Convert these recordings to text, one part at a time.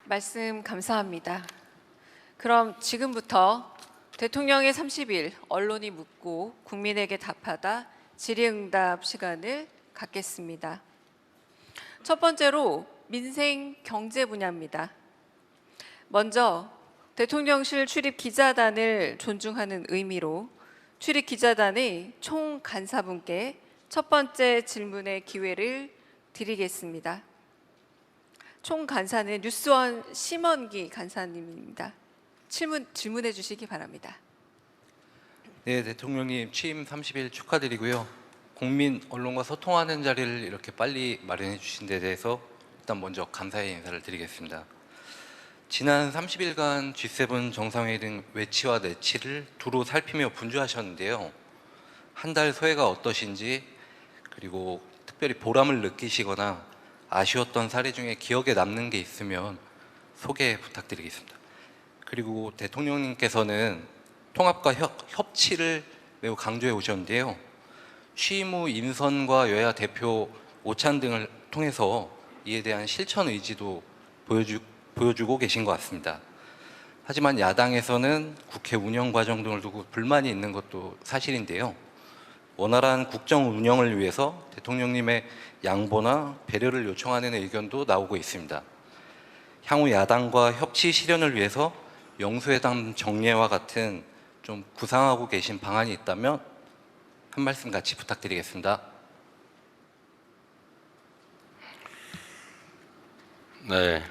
말씀 감사합니다. 그럼 지금부터 대통령의 30일 언론이 묻고 국민에게 답하다 질의응답 시간을 갖겠습니다. 첫 번째로 민생 경제 분야입니다. 먼저 대통령실 출입 기자단을 존중하는 의미로 출입 기자단의 총 간사분께 첫 번째 질문의 기회를 드리겠습니다. 총 간사는 뉴스원 심원기 간사님입니다. 질문해 주시기 바랍니다. 네, 대통령님 취임 30일 축하드리고요. 국민 언론과 소통하는 자리를 이렇게 빨리 마련해 주신 데 대해서 일단 먼저 감사의 인사를 드리겠습니다. 지난 30일간 G7 정상회의 등 외치와 내치를 두루 살피며 분주하셨는데요. 한 달 소회가 어떠신지, 그리고 특별히 보람을 느끼시거나 아쉬웠던 사례 중에 기억에 남는 게 있으면 소개 부탁드리겠습니다. 그리고 대통령님께서는 통합과 협치를 매우 강조해 오셨는데요. 취임 후 인선과 여야 대표 오찬 등을 통해서 이에 대한 실천 의지도 보여주고 계신 것 같습니다. 하지만 야당에서는 국회 운영 과정 등을 두고 불만이 있는 것도 사실인데요. 원활한 국정 운영을 위해서 대통령님의 양보나 배려를 요청하는 의견도 나오고 있습니다. 향후 야당과 협치 실현을 위해서 영수회담 정례와 같은 좀 구상하고 계신 방안이 있다면 한 말씀 같이 부탁드리겠습니다. 네,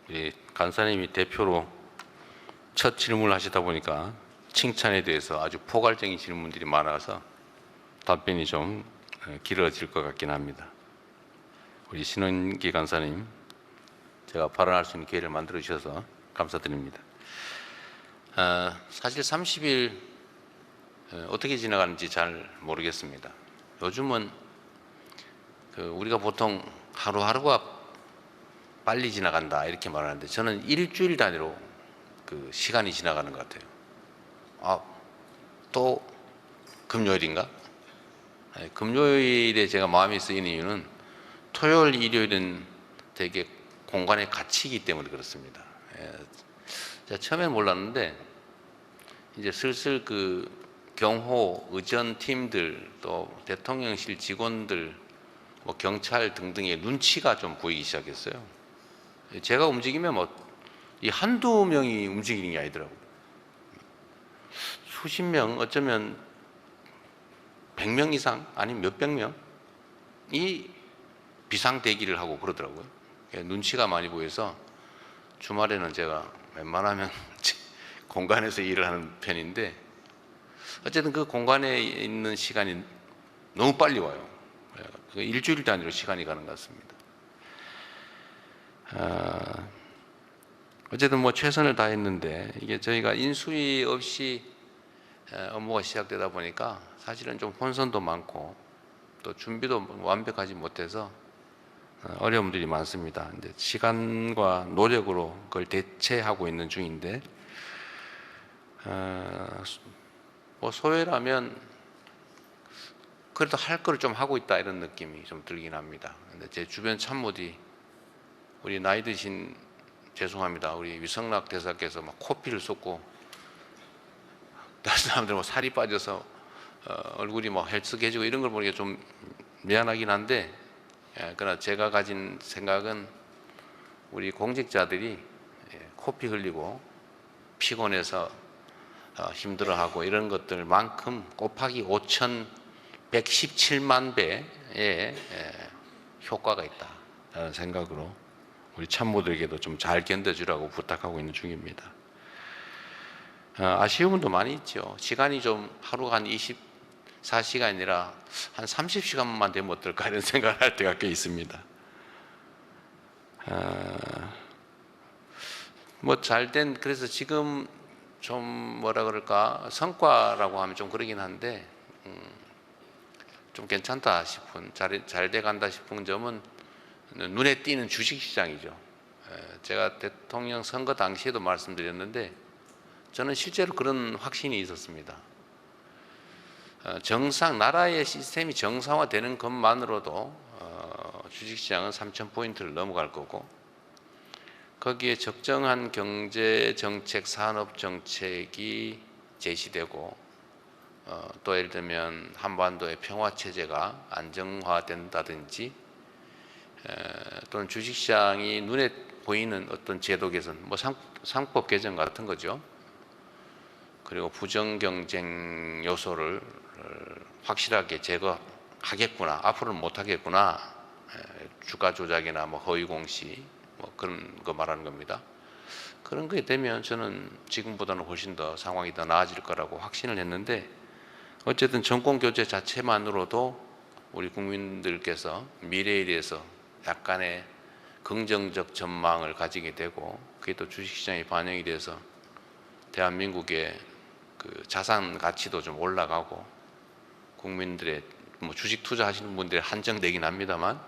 우리 간사님이 대표로 첫 질문을 하시다 보니까 칭찬에 대해서 아주 포괄적인 질문들이 많아서 답변이 좀 길어질 것 같긴 합니다. 우리 신원기 간사님, 제가 발언할 수 있는 기회를 만들어 주셔서 감사드립니다. 사실 30일 어떻게 지나가는지 잘 모르겠습니다. 요즘은 우리가 보통 하루하루가 빨리 지나간다 이렇게 말하는데, 저는 일주일 단위로 시간이 지나가는 것 같아요. 또 금요일인가? 금요일에 제가 마음이 쓰이는 이유는 토요일, 일요일은 되게 공간에 갇히기 때문에 그렇습니다. 제가 처음엔 몰랐는데 이제 슬슬 경호, 의전 팀들, 또 대통령실 직원들, 경찰 등등의 눈치가 좀 보이기 시작했어요. 제가 움직이면 이 한두 명이 움직이는 게 아니더라고요. 수십 명, 어쩌면 100명 이상, 아니면 몇백 명이 비상 대기를 하고 그러더라고요. 눈치가 많이 보여서 주말에는 제가 웬만하면 공간에서 일을 하는 편인데, 어쨌든 그 공간에 있는 시간이 너무 빨리 와요. 일주일 단위로 시간이 가는 것 같습니다. 어쨌든 최선을 다했는데, 이게 저희가 인수위 없이 업무가 시작되다 보니까 사실은 좀 혼선도 많고 또 준비도 완벽하지 못해서 어려움들이 많습니다. 이제 시간과 노력으로 그걸 대체하고 있는 중인데, 소회라면 그래도 할 거를 좀 하고 있다 이런 느낌이 좀 들긴 합니다. 근데 제 주변 참모들이, 우리 나이 드신, 죄송합니다, 우리 위성락 대사께서 코피를 쏟고 다른 사람들 살이 빠져서 얼굴이 헬쓱해지고 이런 걸 보니까 좀 미안하긴 한데, 그러나 제가 가진 생각은 우리 공직자들이 코피 흘리고 피곤해서 힘들어하고 이런 것들만큼 곱하기 5,117만 배의 효과가 있다라는 생각으로 우리 참모들에게도 좀 잘 견뎌주라고 부탁하고 있는 중입니다. 아쉬운 분도 많이 있죠. 시간이 좀 하루가 한 24시간이 아니라 한 30시간만 되면 어떨까 이런 생각을 할 때가 꽤 있습니다. 그래서 지금 좀 뭐라 그럴까, 성과라고 하면 좀 그러긴 한데, 좀 괜찮다 싶은, 잘 돼간다 싶은 점은 눈에 띄는 주식시장이죠. 제가 대통령 선거 당시에도 말씀드렸는데, 저는 실제로 그런 확신이 있었습니다. 나라의 시스템이 정상화되는 것만으로도 주식시장은 3,000포인트를 넘어갈 거고, 거기에 적정한 경제 정책, 산업 정책이 제시되고 또 예를 들면 한반도의 평화 체제가 안정화된다든지 또는 주식시장이 눈에 보이는 어떤 제도 개선, 뭐 상법 개정 같은 거죠. 그리고 부정 경쟁 요소를 확실하게 제거하겠구나, 앞으로는 못하겠구나, 주가 조작이나 뭐 허위 공시 뭐 그런 거 말하는 겁니다. 그런 게 되면 저는 지금보다는 훨씬 더 상황이 더 나아질 거라고 확신을 했는데, 어쨌든 정권 교체 자체만으로도 우리 국민들께서 미래에 대해서 약간의 긍정적 전망을 가지게 되고, 그게 또 주식시장에 반영이 돼서 대한민국의 그 자산 가치도 좀 올라가고, 국민들의 뭐 주식 투자하시는 분들이 한정되긴 합니다만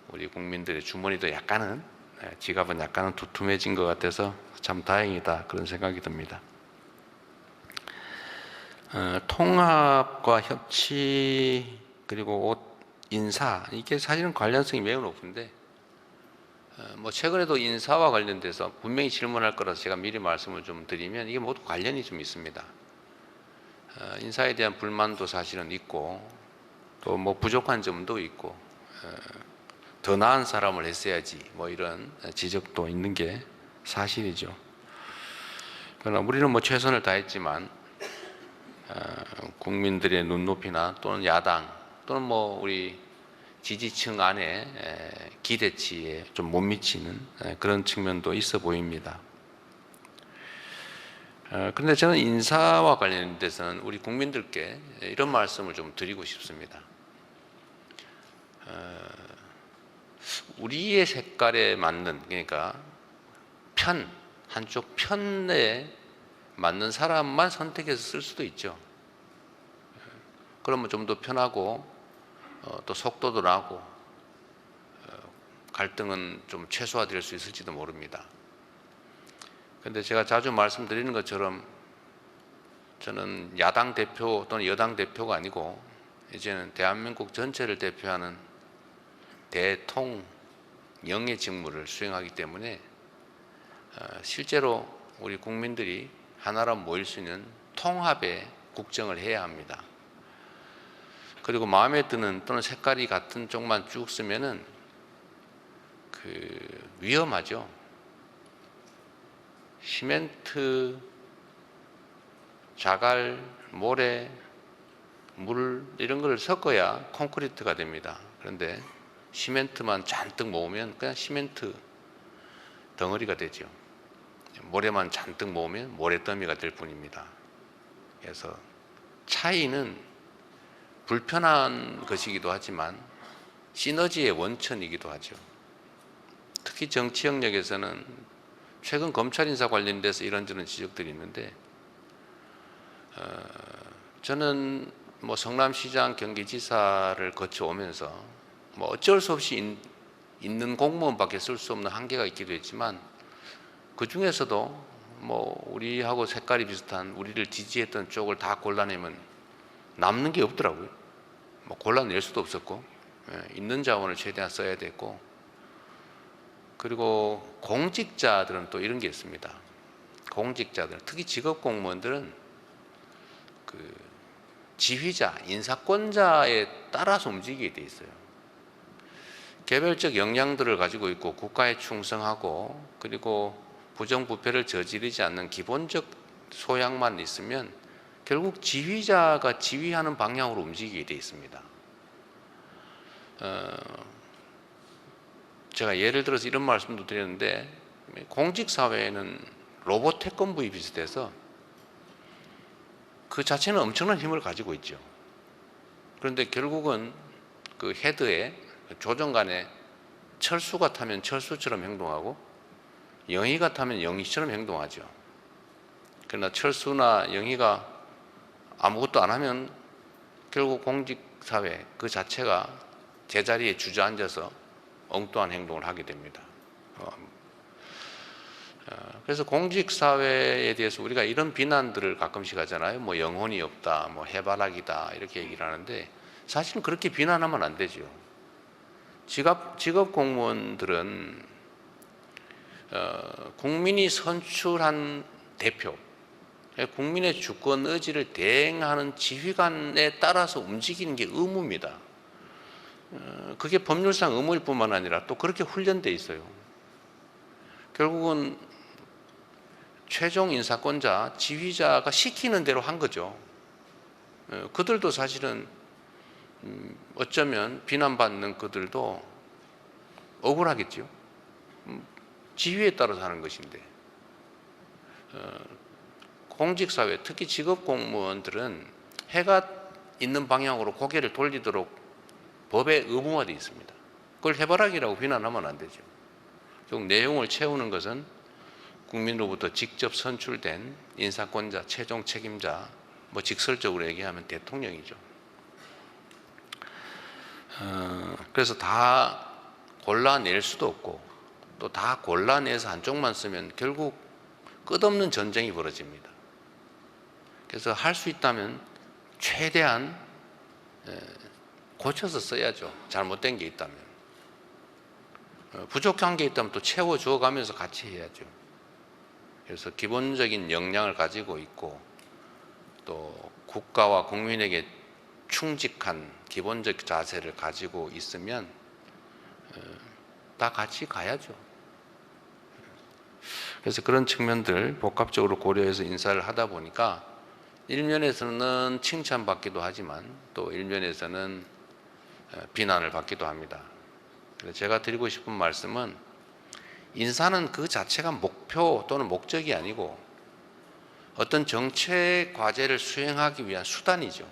우리 국민들의 주머니도 약간은, 지갑은 약간은 두툼해진 것 같아서 참 다행이다, 그런 생각이 듭니다. 통합과 협치 그리고 인사, 이게 사실은 관련성이 매우 높은데, 뭐 최근에도 인사와 관련돼서 분명히 질문할 거라서 제가 미리 말씀을 좀 드리면 이게 모두 관련이 좀 있습니다. 인사에 대한 불만도 사실은 있고, 또 뭐 부족한 점도 있고, 더 나은 사람을 했어야지 뭐 이런 지적도 있는 게 사실이죠. 그러나 우리는 뭐 최선을 다했지만 국민들의 눈높이나 또는 야당 또는 뭐 우리 지지층 안에 기대치에 좀 못 미치는 그런 측면도 있어 보입니다. 그런데 저는 인사와 관련돼서는 우리 국민들께 이런 말씀을 좀 드리고 싶습니다. 우리의 색깔에 맞는, 그러니까 한쪽 편에 맞는 사람만 선택해서 쓸 수도 있죠. 그러면 좀 더 편하고 또 속도도 나고 갈등은 좀 최소화될 수 있을지도 모릅니다. 그런데 제가 자주 말씀드리는 것처럼 저는 야당 대표 또는 여당 대표가 아니고 이제는 대한민국 전체를 대표하는 대통령의 직무를 수행하기 때문에 실제로 우리 국민들이 하나로 모일 수 있는 통합의 국정을 해야 합니다. 그리고 마음에 드는 또는 색깔이 같은 쪽만 쭉 쓰면은 위험하죠. 시멘트, 자갈, 모래, 물 이런 걸 섞어야 콘크리트가 됩니다. 그런데 시멘트만 잔뜩 모으면 그냥 시멘트 덩어리가 되죠. 모래만 잔뜩 모으면 모래더미가 될 뿐입니다. 그래서 차이는 불편한 것이기도 하지만 시너지의 원천이기도 하죠. 특히 정치 영역에서는 최근 검찰 인사 관련돼서 이런저런 지적들이 있는데, 저는 뭐 성남시장, 경기지사를 거쳐오면서 뭐 어쩔 수 없이 있는 공무원밖에 쓸 수 없는 한계가 있기도 했지만, 그 중에서도 뭐 우리하고 색깔이 비슷한 우리를 지지했던 쪽을 다 골라내면 남는 게 없더라고요. 뭐 골라낼 수도 없었고, 있는 자원을 최대한 써야 됐고, 그리고 공직자들은 또 이런 게 있습니다. 공직자들, 특히 직업 공무원들은 지휘자, 인사권자에 따라서 움직이게 돼 있어요. 개별적 역량들을 가지고 있고 국가에 충성하고, 그리고 부정부패를 저지르지 않는 기본적 소양만 있으면 결국 지휘자가 지휘하는 방향으로 움직이게 돼 있습니다. 제가 예를 들어서 이런 말씀도 드렸는데, 공직사회는 로봇 태권부에 비슷해서 그 자체는 엄청난 힘을 가지고 있죠. 그런데 결국은 그 헤드에 조정관에 철수가 타면 철수처럼 행동하고 영희가 타면 영희처럼 행동하죠. 그러나 철수나 영희가 아무것도 안 하면 결국 공직사회 그 자체가 제자리에 주저앉아서 엉뚱한 행동을 하게 됩니다. 그래서 공직사회에 대해서 우리가 이런 비난들을 가끔씩 하잖아요. 뭐 영혼이 없다, 뭐 해바라기다 이렇게 얘기를 하는데, 사실은 그렇게 비난하면 안 되죠. 직업 공무원들은 국민이 선출한 대표, 국민의 주권 의지를 대행하는 지휘관에 따라서 움직이는 게 의무입니다. 그게 법률상 의무일 뿐만 아니라 또 그렇게 훈련돼 있어요. 결국은 최종 인사권자, 지휘자가 시키는 대로 한 거죠. 그들도 사실은 어쩌면 비난받는 그들도 억울하겠죠. 지휘에 따라서 하는 것인데, 공직사회, 특히 직업공무원들은 해가 있는 방향으로 고개를 돌리도록 법에 의무화되어 있습니다. 그걸 해바라기라고 비난하면 안 되죠. 결국 내용을 채우는 것은 국민으로부터 직접 선출된 인사권자, 최종 책임자, 뭐 직설적으로 얘기하면 대통령이죠. 그래서 다 골라낼 수도 없고 또 다 골라내서 한쪽만 쓰면 결국 끝없는 전쟁이 벌어집니다. 그래서 할 수 있다면 최대한 고쳐서 써야죠. 잘못된 게 있다면. 부족한 게 있다면 또 채워주어 가면서 같이 해야죠. 그래서 기본적인 역량을 가지고 있고 또 국가와 국민에게 충직한 기본적 자세를 가지고 있으면 다 같이 가야죠. 그래서 그런 측면들 복합적으로 고려해서 인사를 하다 보니까 일면에서는 칭찬받기도 하지만 또 일면에서는 비난을 받기도 합니다. 그래서 제가 드리고 싶은 말씀은 인사는 그 자체가 목표 또는 목적이 아니고 어떤 정책 과제를 수행하기 위한 수단이죠.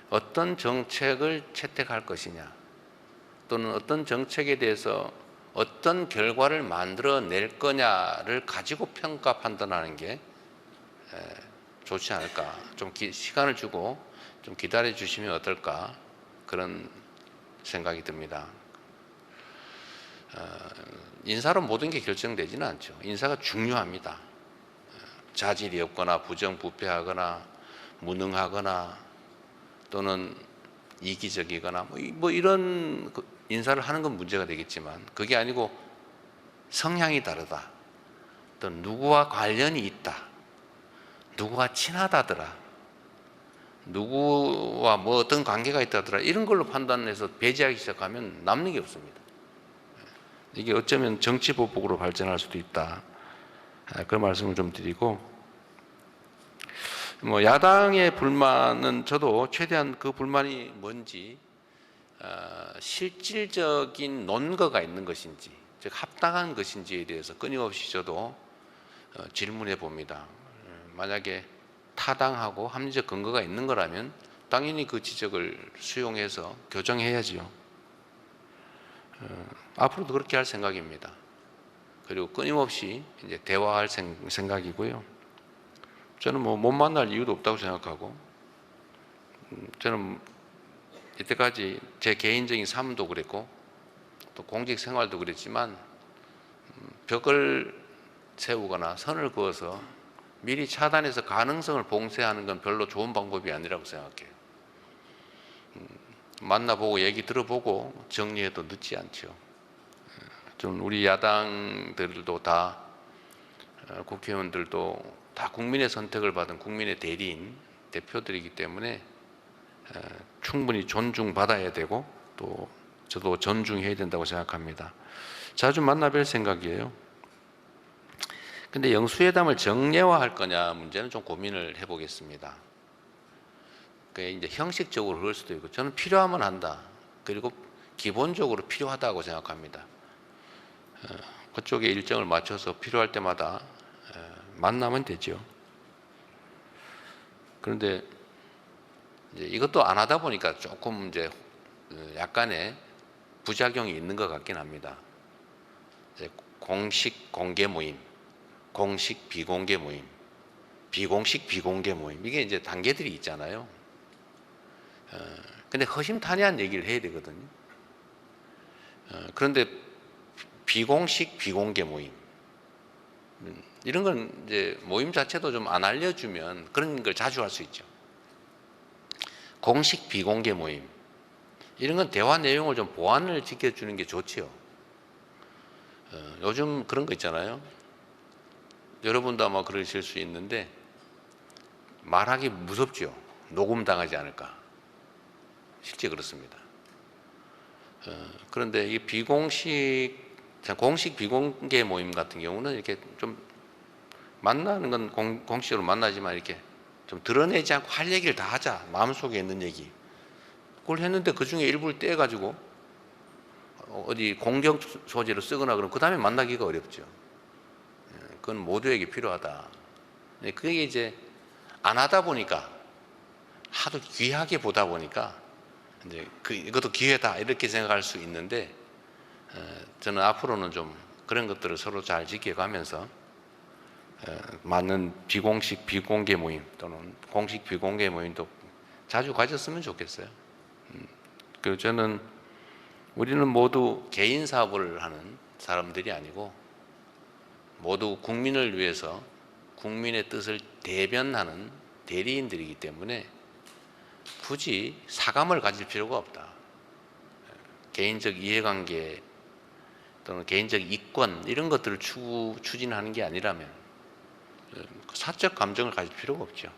어떤 정책을 채택할 것이냐 또는 어떤 정책에 대해서 어떤 결과를 만들어낼 거냐를 가지고 평가 판단하는 게 좋지 않을까. 좀 시간을 주고 좀 기다려 주시면 어떨까 그런 생각이 듭니다. 인사로 모든 게 결정되지는 않죠. 인사가 중요합니다. 자질이 없거나 부정부패하거나 무능하거나 또는 이기적이거나 뭐 이런 인사를 하는 건 문제가 되겠지만 그게 아니고 성향이 다르다. 또 누구와 관련이 있다. 누구와 친하다더라. 누구와 뭐 어떤 관계가 있다더라. 이런 걸로 판단해서 배제하기 시작하면 남는 게 없습니다. 이게 어쩌면 정치보복으로 발전할 수도 있다. 그런 말씀을 좀 드리고, 뭐 야당의 불만은 저도 최대한 그 불만이 뭔지 실질적인 논거가 있는 것인지, 즉 합당한 것인지에 대해서 끊임없이 저도 질문해 봅니다. 만약에 타당하고 합리적 근거가 있는 거라면 당연히 그 지적을 수용해서 교정해야지요. 앞으로도 그렇게 할 생각입니다. 그리고 끊임없이 이제 대화할 생각이고요. 저는 뭐 못 만날 이유도 없다고 생각하고, 저는 이때까지 제 개인적인 삶도 그랬고 또 공직 생활도 그랬지만 벽을 세우거나 선을 그어서 미리 차단해서 가능성을 봉쇄하는 건 별로 좋은 방법이 아니라고 생각해요. 만나보고 얘기 들어보고 정리해도 늦지 않죠. 좀 우리 야당들도 다 국회의원들도 다 국민의 선택을 받은 국민의 대리인 대표들이기 때문에 충분히 존중받아야 되고 또 저도 존중해야 된다고 생각합니다. 자주 만나뵐 생각이에요. 근데 영수회담을 정례화할 거냐 문제는 좀 고민을 해보겠습니다. 그게 이제 형식적으로 그럴 수도 있고 저는 필요하면 한다. 그리고 기본적으로 필요하다고 생각합니다. 그쪽에 일정을 맞춰서 필요할 때마다 만나면 되죠. 그런데 이제 이것도 안 하다 보니까 조금 이제 약간의 부작용이 있는 것 같긴 합니다. 이제 공식 공개 모임, 공식 비공개 모임, 비공식 비공개 모임 이게 이제 단계들이 있잖아요. 근데 허심탄회한 얘기를 해야 되거든요. 그런데 비공식 비공개 모임 이런 건 이제 모임 자체도 좀 안 알려주면 그런 걸 자주 할 수 있죠. 공식 비공개 모임 이런 건 대화 내용을 좀 보안을 지켜주는 게 좋지요. 요즘 그런 거 있잖아요. 여러분도 아마 그러실 수 있는데 말하기 무섭죠. 녹음당하지 않을까. 실제 그렇습니다. 그런데 이 공식 비공개 모임 같은 경우는 이렇게 좀 만나는 건 공식으로 만나지만 이렇게 좀 드러내지 않고 할 얘기를 다 하자. 마음속에 있는 얘기. 그걸 했는데 그 중에 일부를 떼가지고 어디 공격 소재로 쓰거나 그러면 그 다음에 만나기가 어렵죠. 그건 모두에게 필요하다. 그게 이제 안 하다 보니까 하도 귀하게 보다 보니까 이제 이것도 기회다 이렇게 생각할 수 있는데 저는 앞으로는 좀 그런 것들을 서로 잘 지켜가면서 맞는 비공식 비공개 모임 또는 공식 비공개 모임도 자주 가졌으면 좋겠어요. 그리고 저는 우리는 모두 개인 사업을 하는 사람들이 아니고 모두 국민을 위해서 국민의 뜻을 대변하는 대리인들이기 때문에 굳이 사감을 가질 필요가 없다. 개인적 이해관계 또는 개인적 이권 이런 것들을 추진하는 게 아니라면 사적 감정을 가질 필요가 없죠.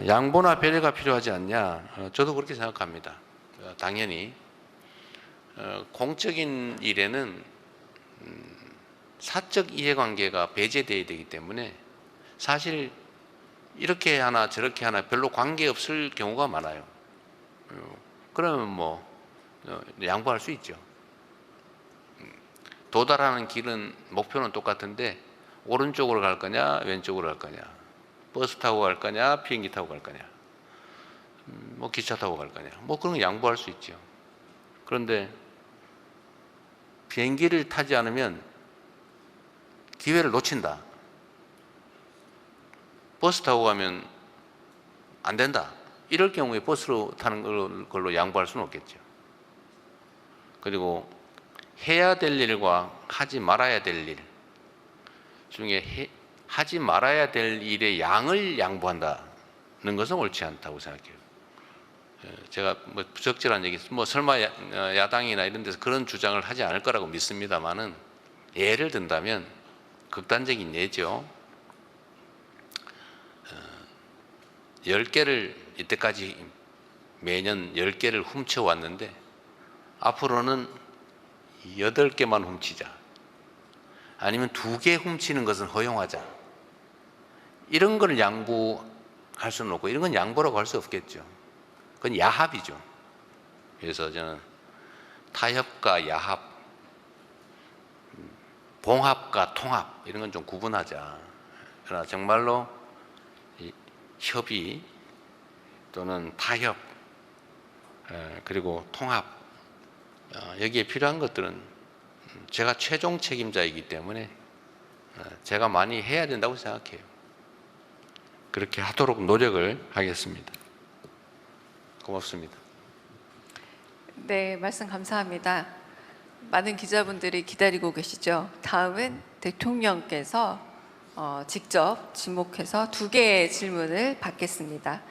양보나 배려가 필요하지 않냐? 저도 그렇게 생각합니다. 당연히 공적인 일에는 사적 이해관계가 배제되어야 되기 때문에 사실 이렇게 하나 저렇게 하나 별로 관계없을 경우가 많아요. 그러면 뭐 양보할 수 있죠. 도달하는 길은 목표는 똑같은데 오른쪽으로 갈 거냐 왼쪽으로 갈 거냐, 버스 타고 갈 거냐 비행기 타고 갈 거냐, 뭐 기차 타고 갈 거냐, 뭐 그런 거 양보할 수 있죠. 그런데 비행기를 타지 않으면 기회를 놓친다. 버스 타고 가면 안 된다. 이럴 경우에 버스로 타는 걸로 양보할 수는 없겠죠. 그리고 해야 될 일과 하지 말아야 될 일 중에 하지 말아야 될 일의 양을 양보한다는 것은 옳지 않다고 생각해요. 제가 뭐 부적절한 얘기, 뭐 설마 야당이나 이런 데서 그런 주장을 하지 않을 거라고 믿습니다만은 예를 든다면 극단적인 예죠. 10개를 이때까지 매년 10개를 훔쳐왔는데 앞으로는 8개만 훔치자. 아니면 2개 훔치는 것은 허용하자. 이런 걸 양보할 수는 없고 이런 건 양보라고 할 수 없겠죠. 그건 야합이죠. 그래서 저는 타협과 야합, 봉합과 통합 이런 건 좀 구분하자. 그러나 정말로 협의 또는 타협 그리고 통합 여기에 필요한 것들은 제가 최종 책임자이기 때문에 제가 많이 해야 된다고 생각해요. 그렇게 하도록 노력을 하겠습니다. 고맙습니다. 네, 말씀 감사합니다. 많은 기자분들이 기다리고 계시죠. 다음은 대통령께서 직접 지목해서 2개의 질문을 받겠습니다.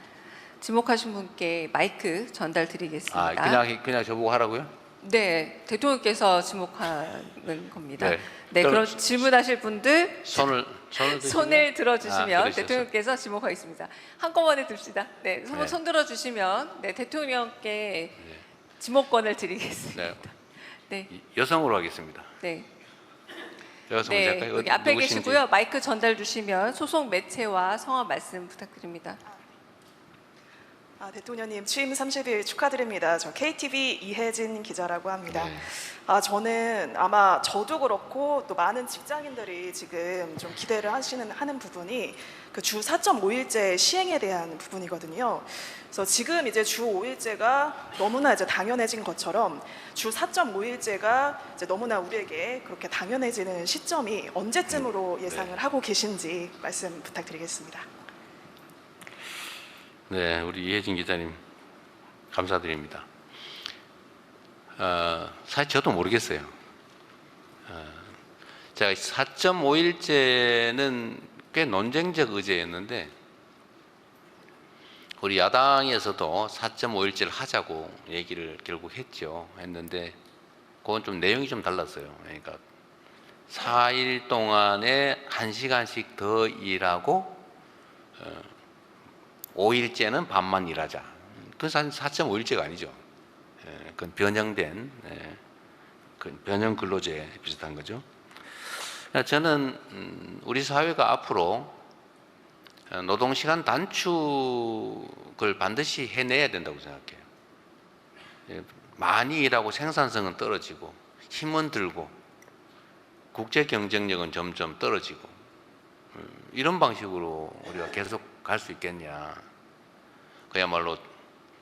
지목하신 분께 마이크 전달 드리겠습니다. 그냥 저보고 하라고요? 네, 대통령께서 지목하는 겁니다. 네. 네, 그럼 질문하실 분들 손을 들어주시면 그러셨어요. 대통령께서 지목하겠습니다. 한꺼번에 듭시다. 네, 네. 손 들어주시면 네, 대통령께 지목권을 드리겠습니다. 네, 여성으로 하겠습니다. 네. 여성 네, 작가요? 여기 앞에 누구신지. 계시고요. 마이크 전달 주시면 소속 매체와 성함 말씀 부탁드립니다. 대통령님 취임 30일 축하드립니다. 저 KTV 이혜진 기자라고 합니다. 네. 저는 아마 저도 그렇고 또 많은 직장인들이 지금 좀 기대를 하는 부분이 그 주 4.5일제 시행에 대한 부분이거든요. 그래서 지금 이제 주 5일제가 너무나 이제 당연해진 것처럼 주 4.5일제가 이제 너무나 우리에게 그렇게 당연해지는 시점이 언제쯤으로 예상을 하고 계신지 말씀 부탁드리겠습니다. 네, 우리 이혜진 기자님 감사드립니다. 사실 저도 모르겠어요. 제가 4.5일제는 꽤 논쟁적 의제였는데 우리 야당에서도 4.5일제를 하자고 얘기를 결국 했는데 그건 좀 내용이 좀 달랐어요. 그러니까 4일 동안에 1시간씩 더 일하고 5일째는 반만 일하자. 그건 사실 4.5일제가 아니죠. 그건 변형된 그 변형 근로제 비슷한 거죠. 저는 우리 사회가 앞으로 노동시간 단축을 반드시 해내야 된다고 생각해요. 많이 일하고 생산성은 떨어지고 힘은 들고 국제 경쟁력은 점점 떨어지고 이런 방식으로 우리가 계속 갈 수 있겠냐. 그야말로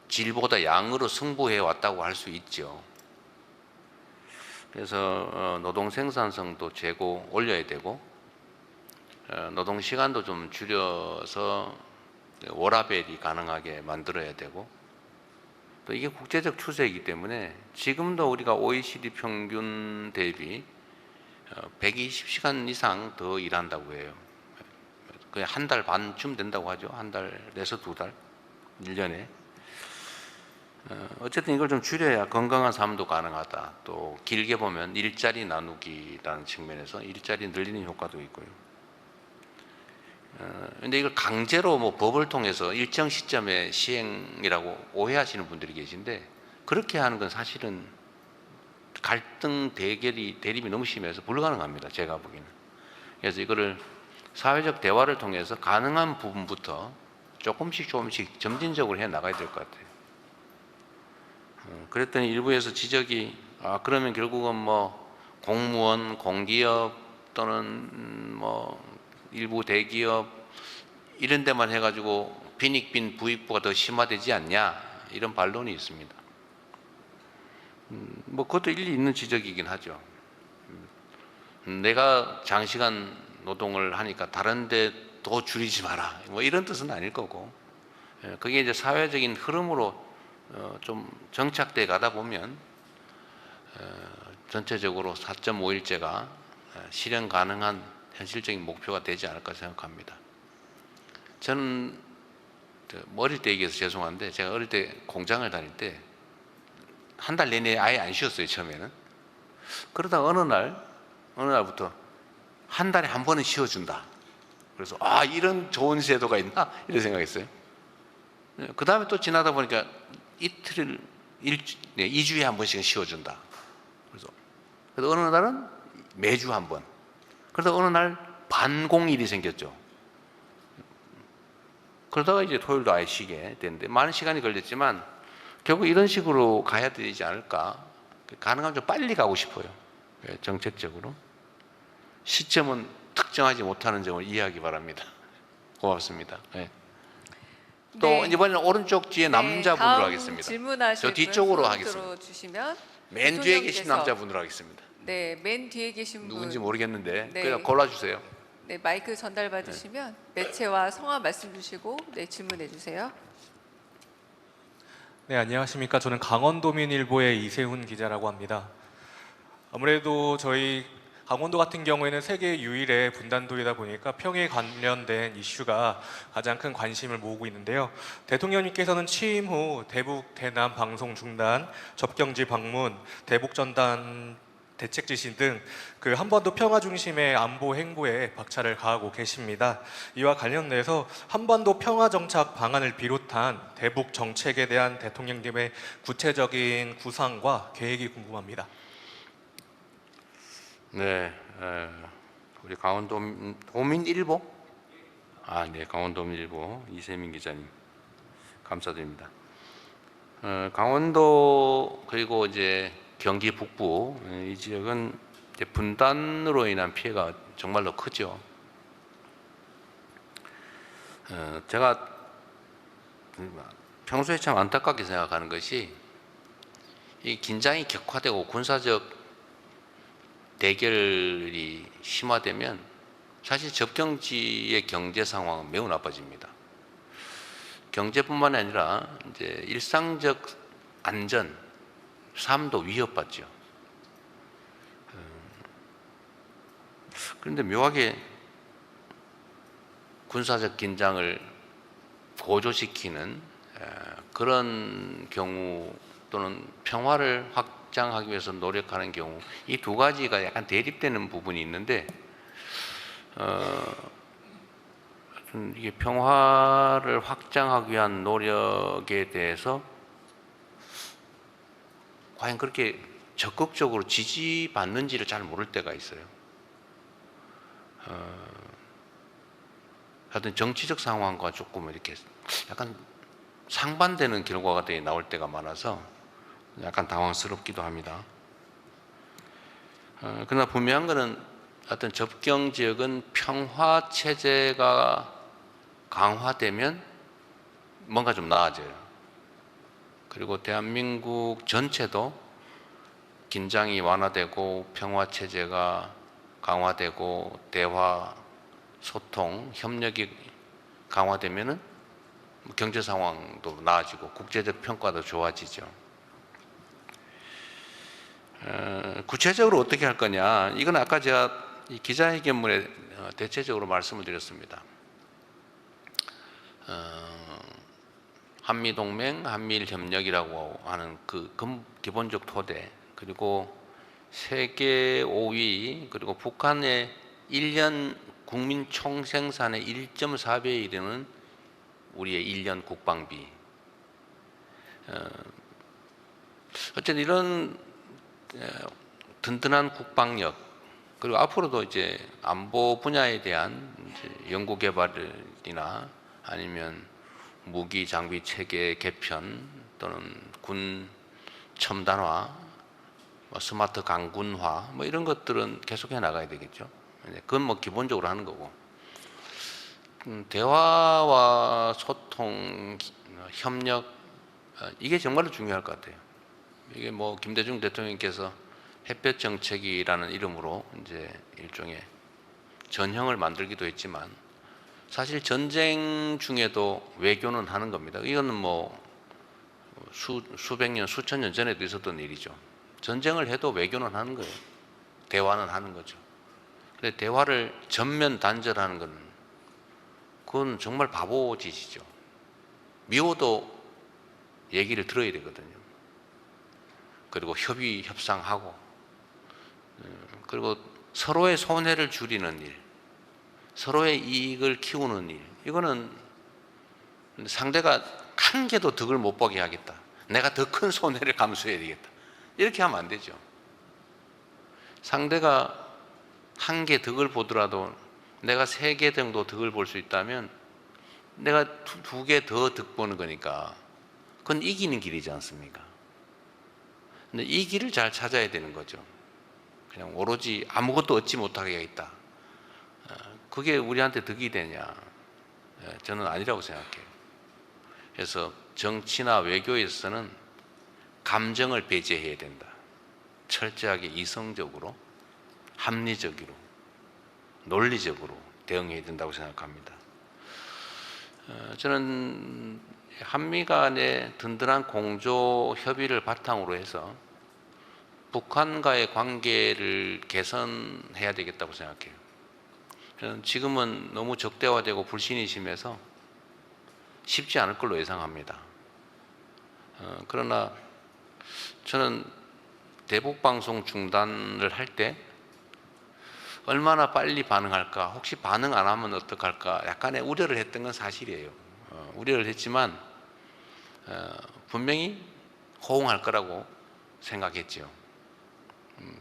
질보다 양으로 승부해 왔다고 할 수 있죠. 그래서 노동 생산성도 재고 올려야 되고 노동 시간도 좀 줄여서 워라밸이 가능하게 만들어야 되고 또 이게 국제적 추세이기 때문에 지금도 우리가 OECD 평균 대비 120시간 이상 더 일한다고 해요. 그냥 한 달 반쯤 된다고 하죠. 한 달에서 두 달, 1년에. 어쨌든 이걸 좀 줄여야 건강한 삶도 가능하다. 또 길게 보면 일자리 나누기라는 측면에서 일자리 늘리는 효과도 있고요. 근데 이걸 강제로 뭐 법을 통해서 일정 시점에 시행이라고 오해하시는 분들이 계신데 그렇게 하는 건 사실은 갈등 대립이 너무 심해서 불가능합니다. 제가 보기에는. 그래서 이거를 사회적 대화를 통해서 가능한 부분부터 조금씩 점진적으로 해 나가야 될 것 같아요. 그랬더니 일부에서 지적이 그러면 결국은 뭐 공무원, 공기업 또는 뭐 일부 대기업 이런 데만 해가지고 빈익빈 부익부가 더 심화되지 않냐 이런 반론이 있습니다. 뭐 그것도 일리 있는 지적이긴 하죠. 내가 장시간 노동을 하니까 다른데 더 줄이지 마라 뭐 이런 뜻은 아닐 거고 그게 이제 사회적인 흐름으로 좀 정착돼 가다 보면 전체적으로 4.5일제가 실현 가능한 현실적인 목표가 되지 않을까 생각합니다. 저는 어릴 때 얘기해서 죄송한데 제가 어릴 때 공장을 다닐 때 한 달 내내 아예 안 쉬었어요. 처음에는. 그러다 어느 날부터 한 달에 한 번은 쉬어준다. 그래서 이런 좋은 제도가 있나? 이런 생각했어요. 그 다음에 또 지나다 보니까 2주에 한 번씩은 쉬어준다. 그래서 어느 날은 매주 한 번. 그러다 어느 날 반공일이 생겼죠. 그러다가 이제 토요일도 아예 쉬게 됐는데 많은 시간이 걸렸지만 결국 이런 식으로 가야 되지 않을까. 가능하면 좀 빨리 가고 싶어요. 정책적으로. 시점은 특정하지 못하는 점을 이해하기 바랍니다. 고맙습니다. 네. 또 네. 이번에는 오른쪽 뒤에 남자분으로 다음 하겠습니다. 질문하실 저 뒤쪽으로 분 하겠습니다. 들어주시면 맨 뒤에 계신 대통령께서 남자분으로 하겠습니다. 네, 맨 뒤에 계신 분 누군지 모르겠는데 네. 그냥 골라주세요. 네, 마이크 전달 받으시면 매체와 성함 말씀 주시고 네, 질문해 주세요. 네, 안녕하십니까. 저는 강원도민일보의 이세훈 기자라고 합니다. 아무래도 저희 강원도 같은 경우에는 세계 유일의 분단도이다 보니까 평에 관련된 이슈가 가장 큰 관심을 모으고 있는데요. 대통령님께서는 취임 후 대북, 대남 방송 중단, 접경지 방문, 대북 전단 대책 지시 등 그 한반도 평화 중심의 안보 행보에 박차를 가하고 계십니다. 이와 관련돼서 한반도 평화 정착 방안을 비롯한 대북 정책에 대한 대통령님의 구체적인 구상과 계획이 궁금합니다. 네, 우리 강원도민일보? 네, 강원도민일보 이세민 기자님 감사드립니다. 강원도 그리고 이제 경기 북부 이 지역은 이제 분단으로 인한 피해가 정말로 크죠. 제가 평소에 참 안타깝게 생각하는 것이 이 긴장이 격화되고 군사적 대결이 심화되면 사실 접경지의 경제 상황은 매우 나빠집니다. 경제뿐만 아니라 이제 일상적 안전, 삶도 위협받죠. 그런데 묘하게 군사적 긴장을 고조시키는 그런 경우 또는 평화를 확장하기 위해서 노력하는 경우, 이 두 가지가 약간 대립되는 부분이 있는데, 이게 평화를 확장하기 위한 노력에 대해서 과연 그렇게 적극적으로 지지받는지를 잘 모를 때가 있어요. 하여튼 정치적 상황과 조금 이렇게 약간 상반되는 결과가 나올 때가 많아서 약간 당황스럽기도 합니다. 그러나 분명한 것은 어떤 접경 지역은 평화 체제가 강화되면 뭔가 좀 나아져요. 그리고 대한민국 전체도 긴장이 완화되고 평화 체제가 강화되고 대화, 소통, 협력이 강화되면은 경제 상황도 나아지고 국제적 평가도 좋아지죠. 구체적으로 어떻게 할 거냐? 이건 아까 제가 이 기자회견문에 대체적으로 말씀을 드렸습니다. 한미동맹, 한미일협력이라고 하는 그 기본적 토대, 그리고 세계 5위, 그리고 북한의 1년 국민 총생산의 1.4배에 이르는 우리의 1년 국방비. 어쨌든 이런 든든한 국방력, 그리고 앞으로도 이제 안보 분야에 대한 이제 연구개발이나 아니면 무기 장비 체계 개편 또는 군 첨단화, 스마트 강군화 뭐 이런 것들은 계속해 나가야 되겠죠. 그건 뭐 기본적으로 하는 거고, 대화와 소통, 협력, 이게 정말로 중요할 것 같아요. 이게 뭐 김대중 대통령께서 햇볕 정책이라는 이름으로 이제 일종의 전형을 만들기도 했지만, 사실 전쟁 중에도 외교는 하는 겁니다. 이거는 뭐 수백 년, 수천 년 전에도 있었던 일이죠. 전쟁을 해도 외교는 하는 거예요. 대화는 하는 거죠. 근데 대화를 전면 단절하는 건 그건 정말 바보짓이죠. 미워도 얘기를 들어야 되거든요. 그리고 협상하고, 그리고 서로의 손해를 줄이는 일, 서로의 이익을 키우는 일, 이거는 상대가 한 개도 득을 못 보게 하겠다, 내가 더 큰 손해를 감수해야 되겠다, 이렇게 하면 안 되죠. 상대가 한 개 득을 보더라도 내가 3개 정도 득을 볼 수 있다면 내가 2개 더 득 보는 거니까 그건 이기는 길이지 않습니까? 근데 이 길을 잘 찾아야 되는 거죠. 그냥 오로지 아무것도 얻지 못하게 있다, 그게 우리한테 득이 되냐? 저는 아니라고 생각해요. 그래서 정치나 외교에서는 감정을 배제해야 된다. 철저하게 이성적으로, 합리적으로, 논리적으로 대응해야 된다고 생각합니다. 저는 한미 간의 든든한 공조 협의를 바탕으로 해서 북한과의 관계를 개선해야 되겠다고 생각해요. 저는 지금은 너무 적대화되고 불신이 심해서 쉽지 않을 걸로 예상합니다. 그러나 저는 대북방송 중단을 할 때 얼마나 빨리 반응할까, 혹시 반응 안 하면 어떡할까, 약간의 우려를 했던 건 사실이에요. 우려를 했지만 분명히 호응할 거라고 생각했죠.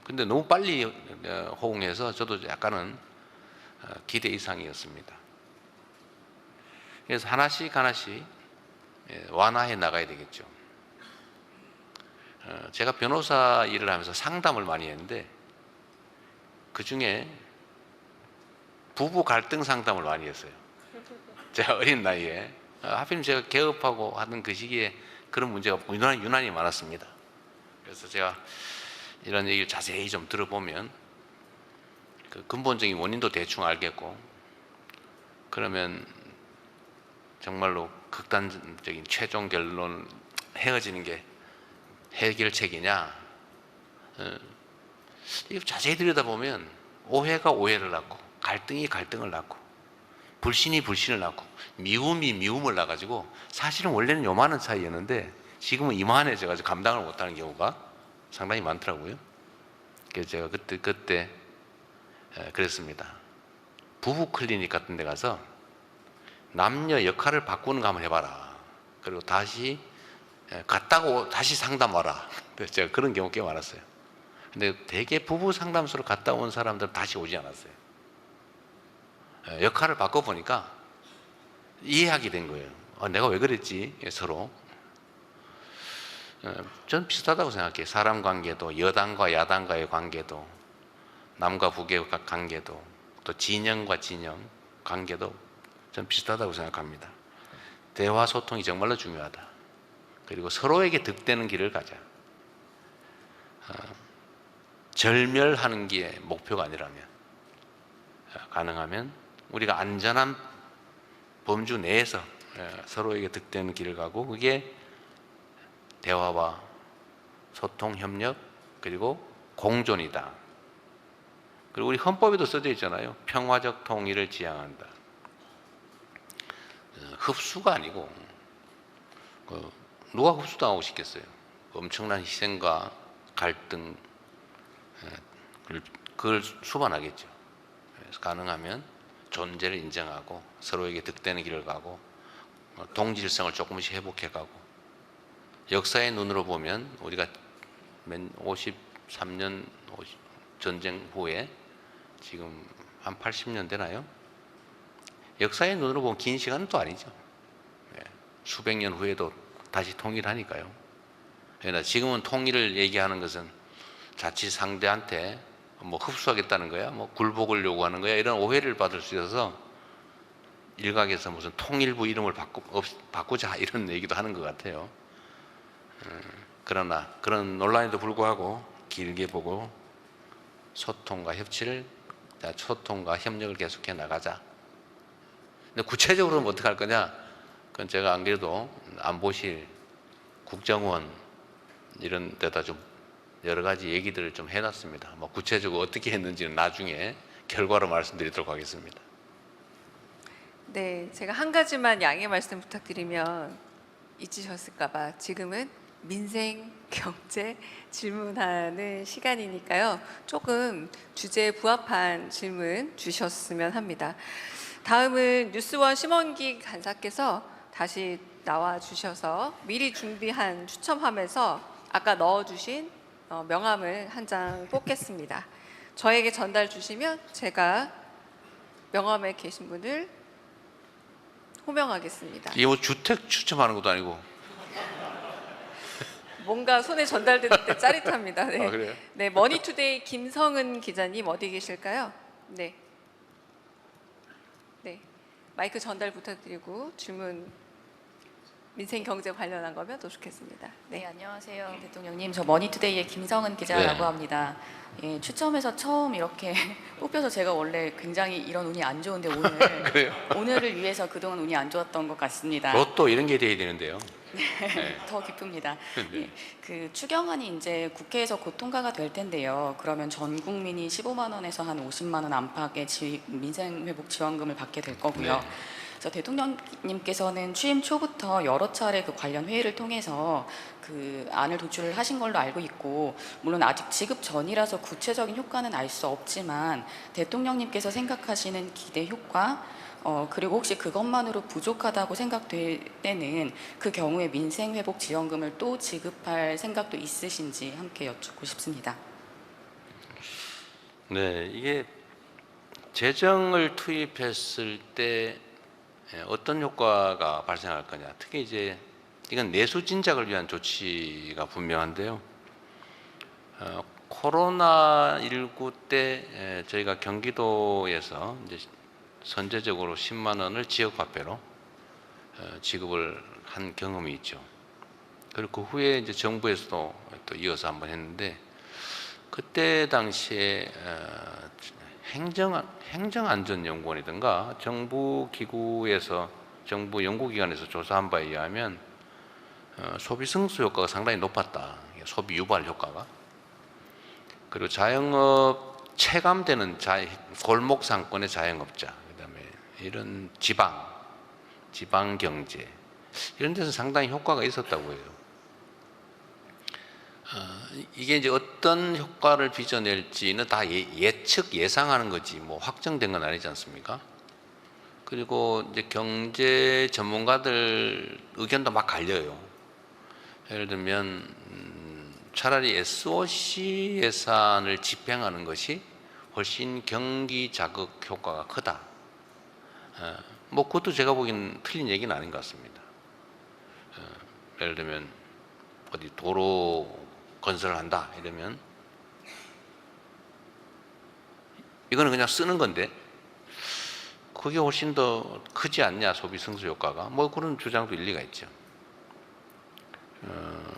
근데 너무 빨리 호응해서 저도 약간은 기대 이상이었습니다. 그래서 하나씩 완화해 나가야 되겠죠. 제가 변호사 일을 하면서 상담을 많이 했는데 그 중에 부부 갈등 상담을 많이 했어요. 제가 어린 나이에, 하필 제가 개업하고 하던 그 시기에 그런 문제가 유난히 많았습니다. 그래서 제가 이런 얘기를 자세히 좀 들어보면 그 근본적인 원인도 대충 알겠고, 그러면 정말로 극단적인 최종 결론, 헤어지는 게 해결책이냐, 이거 자세히 들여다보면 오해가 오해를 낳고, 갈등이 갈등을 낳고, 불신이 불신을 낳고, 미움이 미움을 낳아가지고, 사실은 원래는 요만한 차이였는데 지금은 이만해져가지고 감당을 못하는 경우가 상당히 많더라고요. 그래서 제가 그때 그랬습니다. 부부 클리닉 같은 데 가서 남녀 역할을 바꾸는 거 한번 해봐라. 그리고 다시 갔다고 다시 상담 와라. 그래서 제가 그런 경우 꽤 많았어요. 근데 대개 부부 상담소로 갔다 온 사람들은 다시 오지 않았어요. 역할을 바꿔보니까 이해하게 된 거예요. 내가 왜 그랬지? 서로. 전 비슷하다고 생각해요. 사람 관계도, 여당과 야당과의 관계도, 남과 북의 관계도, 또 진영과 진영 관계도 전 비슷하다고 생각합니다. 대화 소통이 정말로 중요하다. 그리고 서로에게 득되는 길을 가자. 절멸하는 게 목표가 아니라면, 가능하면 우리가 안전한 범주 내에서 서로에게 득되는 길을 가고, 그게 대화와 소통, 협력, 그리고 공존이다. 그리고 우리 헌법에도 써져 있잖아요. 평화적 통일을 지향한다. 흡수가 아니고, 누가 흡수당하고 싶겠어요? 엄청난 희생과 갈등, 그걸 수반하겠죠. 그래서 가능하면 존재를 인정하고 서로에게 득되는 길을 가고, 동질성을 조금씩 회복해가고, 역사의 눈으로 보면 우리가 53년 전쟁 후에 지금 한 80년 되나요? 역사의 눈으로 보면 긴 시간은 또 아니죠. 수백 년 후에도 다시 통일하니까요. 그러나 지금은 통일을 얘기하는 것은 자칫 상대한테 뭐 흡수하겠다는 거야, 뭐 굴복을 요구하는 거야, 이런 오해를 받을 수 있어서 일각에서 무슨 통일부 이름을 바꾸자 이런 얘기도 하는 것 같아요. 그러나 그런 논란에도 불구하고 길게 보고 소통과 협력을 계속해 나가자. 근데 구체적으로는 어떻게 할 거냐? 그건 제가 안 그래도 안보실, 국정원 이런 데다 좀 여러 가지 얘기들을 좀 해놨습니다. 뭐 구체적으로 어떻게 했는지는 나중에 결과로 말씀드리도록 하겠습니다. 네, 제가 한 가지만 양해 말씀 부탁드리면 잊으셨을까봐 지금은 민생, 경제 질문하는 시간이니까요. 조금 주제에 부합한 질문 주셨으면 합니다. 다음은 뉴스원 심원기 간사께서 다시 나와 주셔서 미리 준비한 추첨함에서 아까 넣어주신 명함을 한 장 뽑겠습니다. 저에게 전달 주시면 제가 명함에 계신 분을 호명하겠습니다. 이게 뭐 주택 추첨하는 것도 아니고. 뭔가 손에 전달될 때 짜릿합니다. 네. 아, 그래요? 네, 머니투데이 김성은 기자님 어디 계실까요? 네. 네. 마이크 전달 부탁드리고 질문 민생 경제 관련한 거면 더 좋겠습니다. 네, 네. 안녕하세요. 대통령님. 저 머니투데이의 김성은 기자라고 네. 합니다. 예, 추첨해서 처음 이렇게 뽑혀서 제가 원래 굉장히 이런 운이 안 좋은데 오늘 그래요? 오늘을 위해서 그동안 운이 안 좋았던 것 같습니다. 로또 이런 게 돼야 되는데요. 네. 더 기쁩니다. 네. 예, 그 추경안이 이제 국회에서 곧 통과가 될 텐데요. 그러면 전 국민이 15만 원에서 한 50만 원 안팎의 민생 회복 지원금을 받게 될 거고요. 네. 그래서 대통령님께서는 취임 초부터 여러 차례 그 관련 회의를 통해서 그 안을 도출을 하신 걸로 알고 있고, 물론 아직 지급 전이라서 구체적인 효과는 알 수 없지만 대통령님께서 생각하시는 기대 효과, 그리고 혹시 그것만으로 부족하다고 생각될 때는 그 경우에 민생회복 지원금을 또 지급할 생각도 있으신지 함께 여쭙고 싶습니다. 네, 이게 재정을 투입했을 때 어떤 효과가 발생할 거냐. 특히 이제 이건 내수 진작을 위한 조치가 분명한데요. 코로나19 때 저희가 경기도에서 이제 선제적으로 10만 원을 지역 화폐로 지급을 한 경험이 있죠. 그리고 그 후에 이제 정부에서도 또 이어서 한번 했는데, 그때 당시에 행정안전연구원이든가 정부 기구에서, 정부 연구기관에서 조사한 바에 의하면 소비 승수 효과가 상당히 높았다. 소비 유발 효과가. 그리고 자영업 체감되는 골목 상권의 자영업자, 그다음에 이런 지방 경제 이런 데서 상당히 효과가 있었다고 해요. 이게 이제 어떤 효과를 빚어낼지는 다 예측 예상하는 거지 뭐 확정된 건 아니지 않습니까? 그리고 이제 경제 전문가들 의견도 막 갈려요. 예를 들면 차라리 SOC 예산을 집행하는 것이 훨씬 경기 자극 효과가 크다. 뭐 그것도 제가 보기엔 틀린 얘기는 아닌 것 같습니다. 예를 들면 어디 도로 건설을 한다 이러면 이거는 그냥 쓰는 건데 그게 훨씬 더 크지 않냐 소비 승수 효과가 뭐 그런 주장도 일리가 있죠.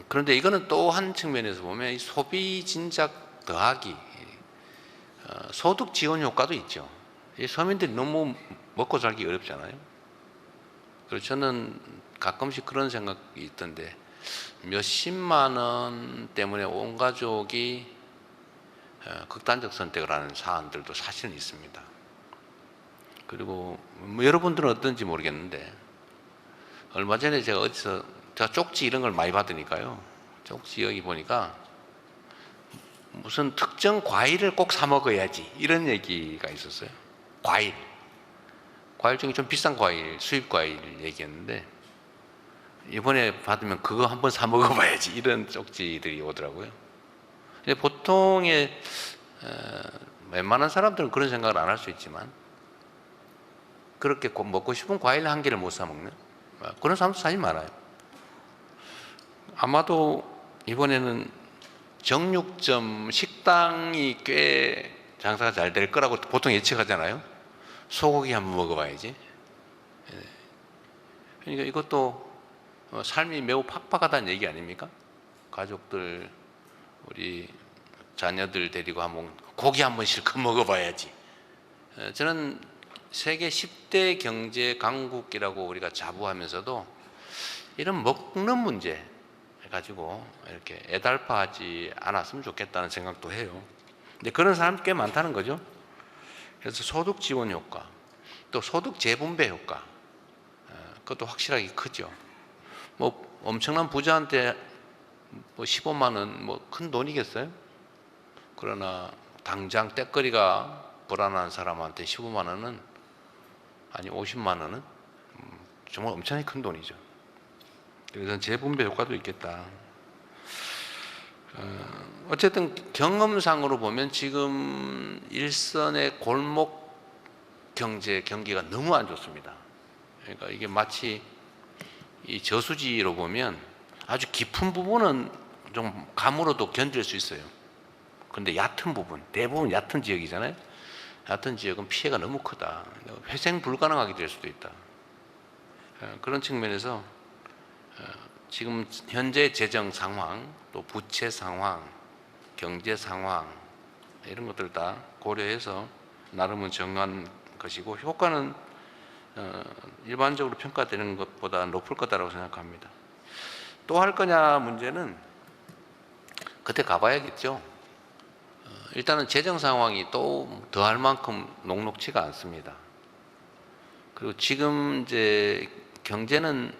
그런데 이거는 또 한 측면에서 보면 이 소비 진작 더하기 소득 지원 효과도 있죠. 이 서민들이 너무 먹고 살기 어렵잖아요. 그래서 저는 가끔씩 그런 생각이 있던데 몇십만 원 때문에 온 가족이 극단적 선택을 하는 사안들도 사실은 있습니다. 그리고 뭐 여러분들은 어떤지 모르겠는데 얼마 전에 제가 어디서 제가 쪽지 이런 걸 많이 받으니까요. 쪽지 여기 보니까 무슨 특정 과일을 꼭 사 먹어야지 이런 얘기가 있었어요. 과일 중에 좀 비싼 과일, 수입 과일 얘기했는데 이번에 받으면 그거 한번 사 먹어봐야지 이런 쪽지들이 오더라고요. 근데 보통의 웬만한 사람들은 그런 생각을 안 할 수 있지만 그렇게 먹고 싶은 과일 한 개를 못 사 먹는 그런 사람도 사실 많아요. 아마도 이번에는 정육점 식당이 꽤 장사가 잘 될 거라고 보통 예측하잖아요. 소고기 한번 먹어봐야지. 그러니까 이것도 삶이 매우 팍팍하다는 얘기 아닙니까? 가족들, 우리 자녀들 데리고 한번 고기 한번 실컷 먹어봐야지. 저는 세계 10대 경제 강국이라고 우리가 자부하면서도 이런 먹는 문제 가지고 이렇게 애달파하지 않았으면 좋겠다는 생각도 해요. 근데 그런 사람 꽤 많다는 거죠. 그래서 소득 지원 효과, 또 소득 재분배 효과, 그것도 확실하게 크죠. 뭐 엄청난 부자한테 뭐 15만 원 뭐 큰 돈이겠어요? 그러나 당장 떼거리가 불안한 사람한테 15만 원은 아니 50만 원은 정말 엄청나게 큰 돈이죠. 그래서 재분배 효과도 있겠다. 어쨌든 경험상으로 보면 지금 일선의 골목 경기가 너무 안 좋습니다. 그러니까 이게 마치 이 저수지로 보면 아주 깊은 부분은 좀 감으로도 견딜 수 있어요. 그런데 얕은 부분, 대부분 얕은 지역이잖아요. 얕은 지역은 피해가 너무 크다. 회생 불가능하게 될 수도 있다. 그런 측면에서 지금 현재 재정 상황, 또 부채 상황, 경제 상황 이런 것들 다 고려해서 나름은 정한 것이고 효과는 일반적으로 평가되는 것보다 높을 거다라고 생각합니다. 또 할 거냐 문제는 그때 가봐야겠죠. 일단은 재정 상황이 또 더 할 만큼 녹록치가 않습니다. 그리고 지금 이제 경제는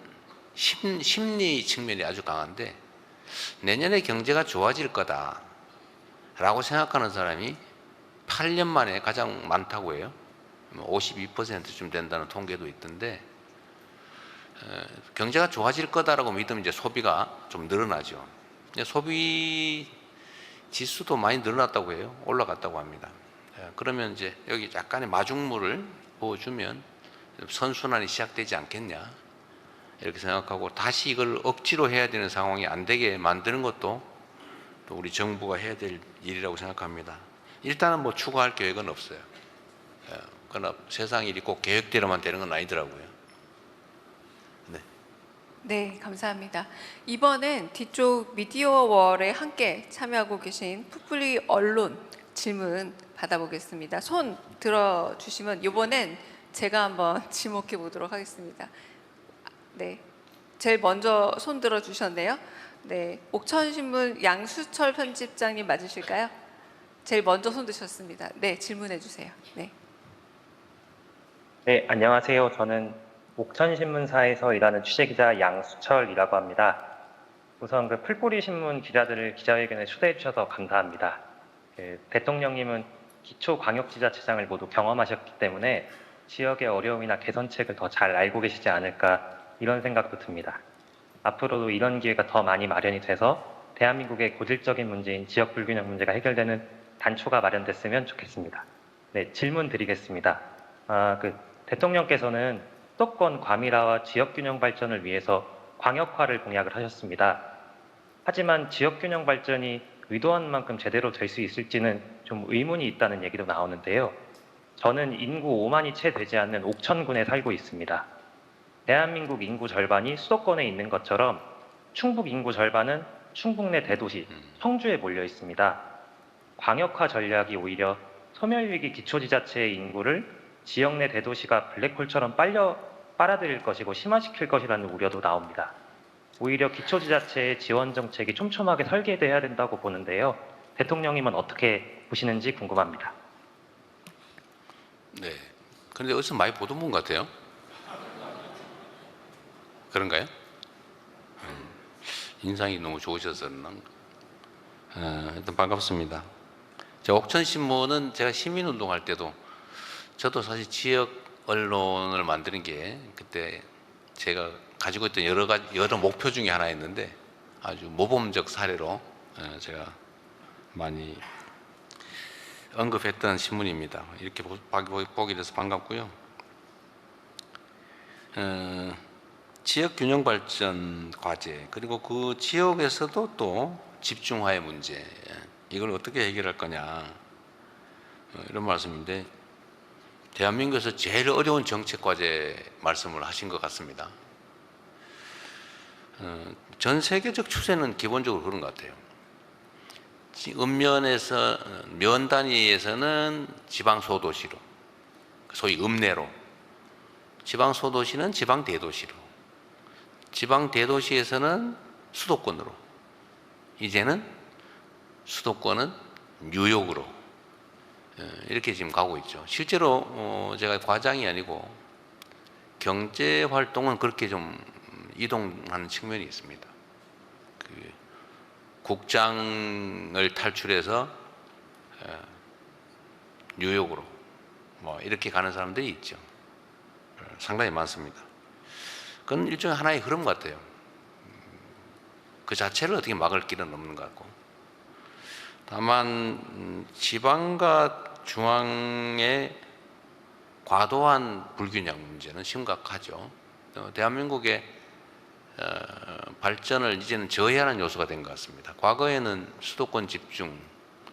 심리 측면이 아주 강한데 내년에 경제가 좋아질 거다라고 생각하는 사람이 8년 만에 가장 많다고 해요. 52%쯤 된다는 통계도 있던데 경제가 좋아질 거다라고 믿으면 이제 소비가 좀 늘어나죠. 소비 지수도 많이 늘어났다고 해요. 올라갔다고 합니다. 그러면 이제 여기 약간의 마중물을 부어주면 선순환이 시작되지 않겠냐 이렇게 생각하고 다시 이걸 억지로 해야 되는 상황이 안 되게 만드는 것도 또 우리 정부가 해야 될 일이라고 생각합니다. 일단은 뭐 추가할 계획은 없어요. 그러나 세상 일이 꼭 계획대로만 되는 건 아니더라고요. 네, 감사합니다. 이번엔 뒤쪽 미디어월에 함께 참여하고 계신 풋불리 언론 질문 받아보겠습니다. 손 들어주시면 이번엔 제가 한번 지목해 보도록 하겠습니다. 네, 제일 먼저 손 들어주셨네요. 네, 옥천신문 양수철 편집장님 맞으실까요? 제일 먼저 손 드셨습니다. 네, 질문해 주세요. 네. 네, 안녕하세요. 저는 옥천신문사에서 일하는 취재기자 양수철이라고 합니다. 우선 그 풀뿌리 신문 기자들을 기자회견에 초대해 주셔서 감사합니다. 대통령님은 기초광역지자체장을 모두 경험하셨기 때문에 지역의 어려움이나 개선책을 더 잘 알고 계시지 않을까 이런 생각도 듭니다. 앞으로도 이런 기회가 더 많이 마련이 돼서 대한민국의 고질적인 문제인 지역 불균형 문제가 해결되는 단초가 마련됐으면 좋겠습니다. 네, 질문 드리겠습니다. 대통령께서는 수도권 과밀화와 지역균형 발전을 위해서 광역화를 공약을 하셨습니다. 하지만 지역균형 발전이 의도한 만큼 제대로 될 수 있을지는 좀 의문이 있다는 얘기도 나오는데요. 저는 인구 5만이 채 되지 않는 옥천군에 살고 있습니다. 대한민국 인구 절반이 수도권에 있는 것처럼 충북 인구 절반은 충북 내 대도시 청주에 몰려 있습니다. 광역화 전략이 오히려 소멸위기 기초지자체의 인구를 지역 내 대도시가 블랙홀처럼 빨아들일 것이고 심화시킬 것이라는 우려도 나옵니다. 오히려 기초지자체의 지원 정책이 촘촘하게 설계돼야 된다고 보는데요. 대통령님은 어떻게 보시는지 궁금합니다. 네. 그런데 어디서 많이 보던 분 같아요. 그런가요? 인상이 너무 좋으셔서 그런가? 일단 반갑습니다. 옥천신문은 제가 시민운동할 때도 저도 사실 지역 언론을 만드는 게 그때 제가 가지고 있던 여러 목표 중에 하나였는데 아주 모범적 사례로 제가 많이 언급했던 신문입니다. 이렇게 보게 돼서 반갑고요. 지역 균형 발전 과제 그리고 그 지역에서도 또 집중화의 문제 이걸 어떻게 해결할 거냐 이런 말씀인데 대한민국에서 제일 어려운 정책 과제 말씀을 하신 것 같습니다. 전 세계적 추세는 기본적으로 그런 것 같아요. 읍면에서 면 단위에서는 지방 소도시로 소위 읍내로 지방 소도시는 지방 대도시로 지방 대도시에서는 수도권으로 이제는 수도권은 뉴욕으로 이렇게 지금 가고 있죠. 실제로 제가 과장이 아니고 경제 활동은 그렇게 좀 이동하는 측면이 있습니다. 그 국장을 탈출해서 뉴욕으로 뭐 이렇게 가는 사람들이 있죠. 상당히 많습니다. 그건 일종의 하나의 흐름 같아요. 그 자체를 어떻게 막을 길은 없는 것 같고 다만 지방과 중앙의 과도한 불균형 문제는 심각하죠. 대한민국의 발전을 이제는 저해하는 요소가 된 것 같습니다. 과거에는 수도권 집중,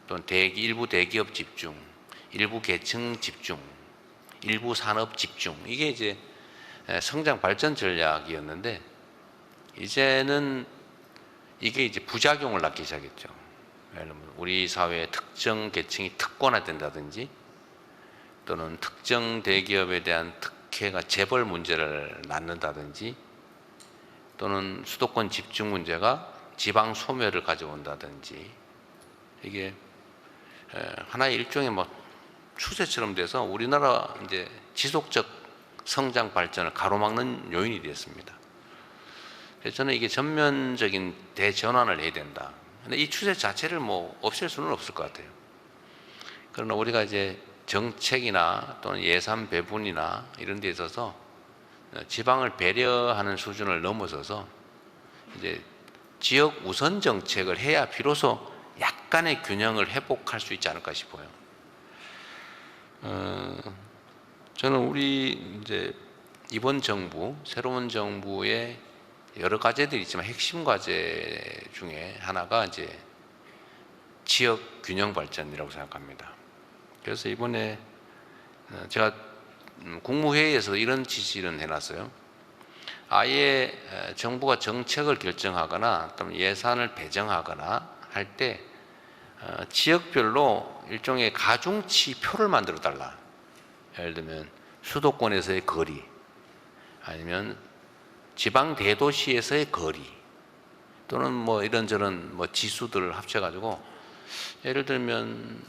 또는 일부 대기업 집중, 일부 계층 집중, 일부 산업 집중 이게 이제 성장 발전 전략이었는데 이제는 이게 이제 부작용을 낳기 시작했죠. 예를 들면 우리 사회의 특정 계층이 특권화된다든지 또는 특정 대기업에 대한 특혜가 재벌 문제를 낳는다든지 또는 수도권 집중 문제가 지방 소멸을 가져온다든지 이게 하나의 일종의 뭐 추세처럼 돼서 우리나라 이제 지속적 성장 발전을 가로막는 요인이 되었습니다. 그래서 저는 이게 전면적인 대전환을 해야 된다. 근데 이 추세 자체를 뭐 없앨 수는 없을 것 같아요. 그러나 우리가 이제 정책이나 또는 예산 배분이나 이런 데 있어서 지방을 배려하는 수준을 넘어서서 이제 지역 우선 정책을 해야 비로소 약간의 균형을 회복할 수 있지 않을까 싶어요. 저는 우리 이제 이번 정부, 새로운 정부의 여러 과제들이 있지만 핵심 과제 중에 하나가 이제 지역 균형 발전이라고 생각합니다. 그래서 이번에 제가 국무회의에서 이런 지시를 해놨어요. 아예 정부가 정책을 결정하거나 또는 예산을 배정하거나 할 때 지역별로 일종의 가중치 표를 만들어 달라. 예를 들면 수도권에서의 거리 아니면 지방 대도시에서의 거리 또는 뭐 이런저런 뭐 지수들을 합쳐가지고 예를 들면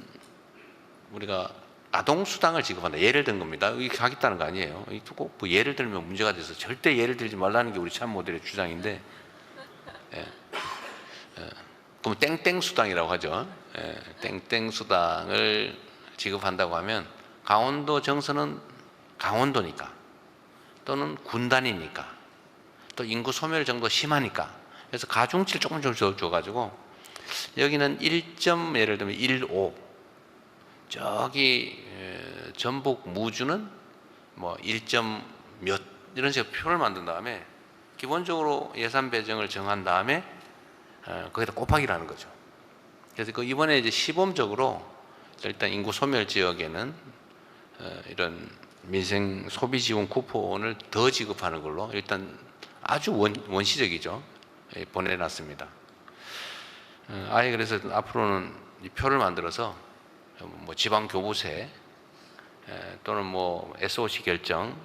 우리가 아동수당을 지급한다. 예를 든 겁니다. 이렇게 하겠다는 거 아니에요. 꼭 뭐 예를 들면 문제가 돼서 절대 예를 들지 말라는 게 우리 참모들의 주장인데 그럼 땡땡 수당이라고 하죠. 땡땡 수당을 지급한다고 하면 강원도 정서는 강원도니까 또는 군단이니까 또 인구 소멸 정도 심하니까 그래서 가중치를 조금 줘가지고 여기는 1점 예를 들면 1.5 저기 전북 무주는 뭐 1점 몇 이런 식으로 표를 만든 다음에 기본적으로 예산 배정을 정한 다음에 거기다 곱하기라는 거죠. 그래서 그 이번에 이제 시범적으로 일단 인구 소멸 지역에는 이런 민생 소비 지원 쿠폰을 더 지급하는 걸로 일단 아주 원시적이죠. 보내놨습니다. 아예 그래서 앞으로는 이 표를 만들어서 뭐 지방 교부세 또는 뭐 SOC 결정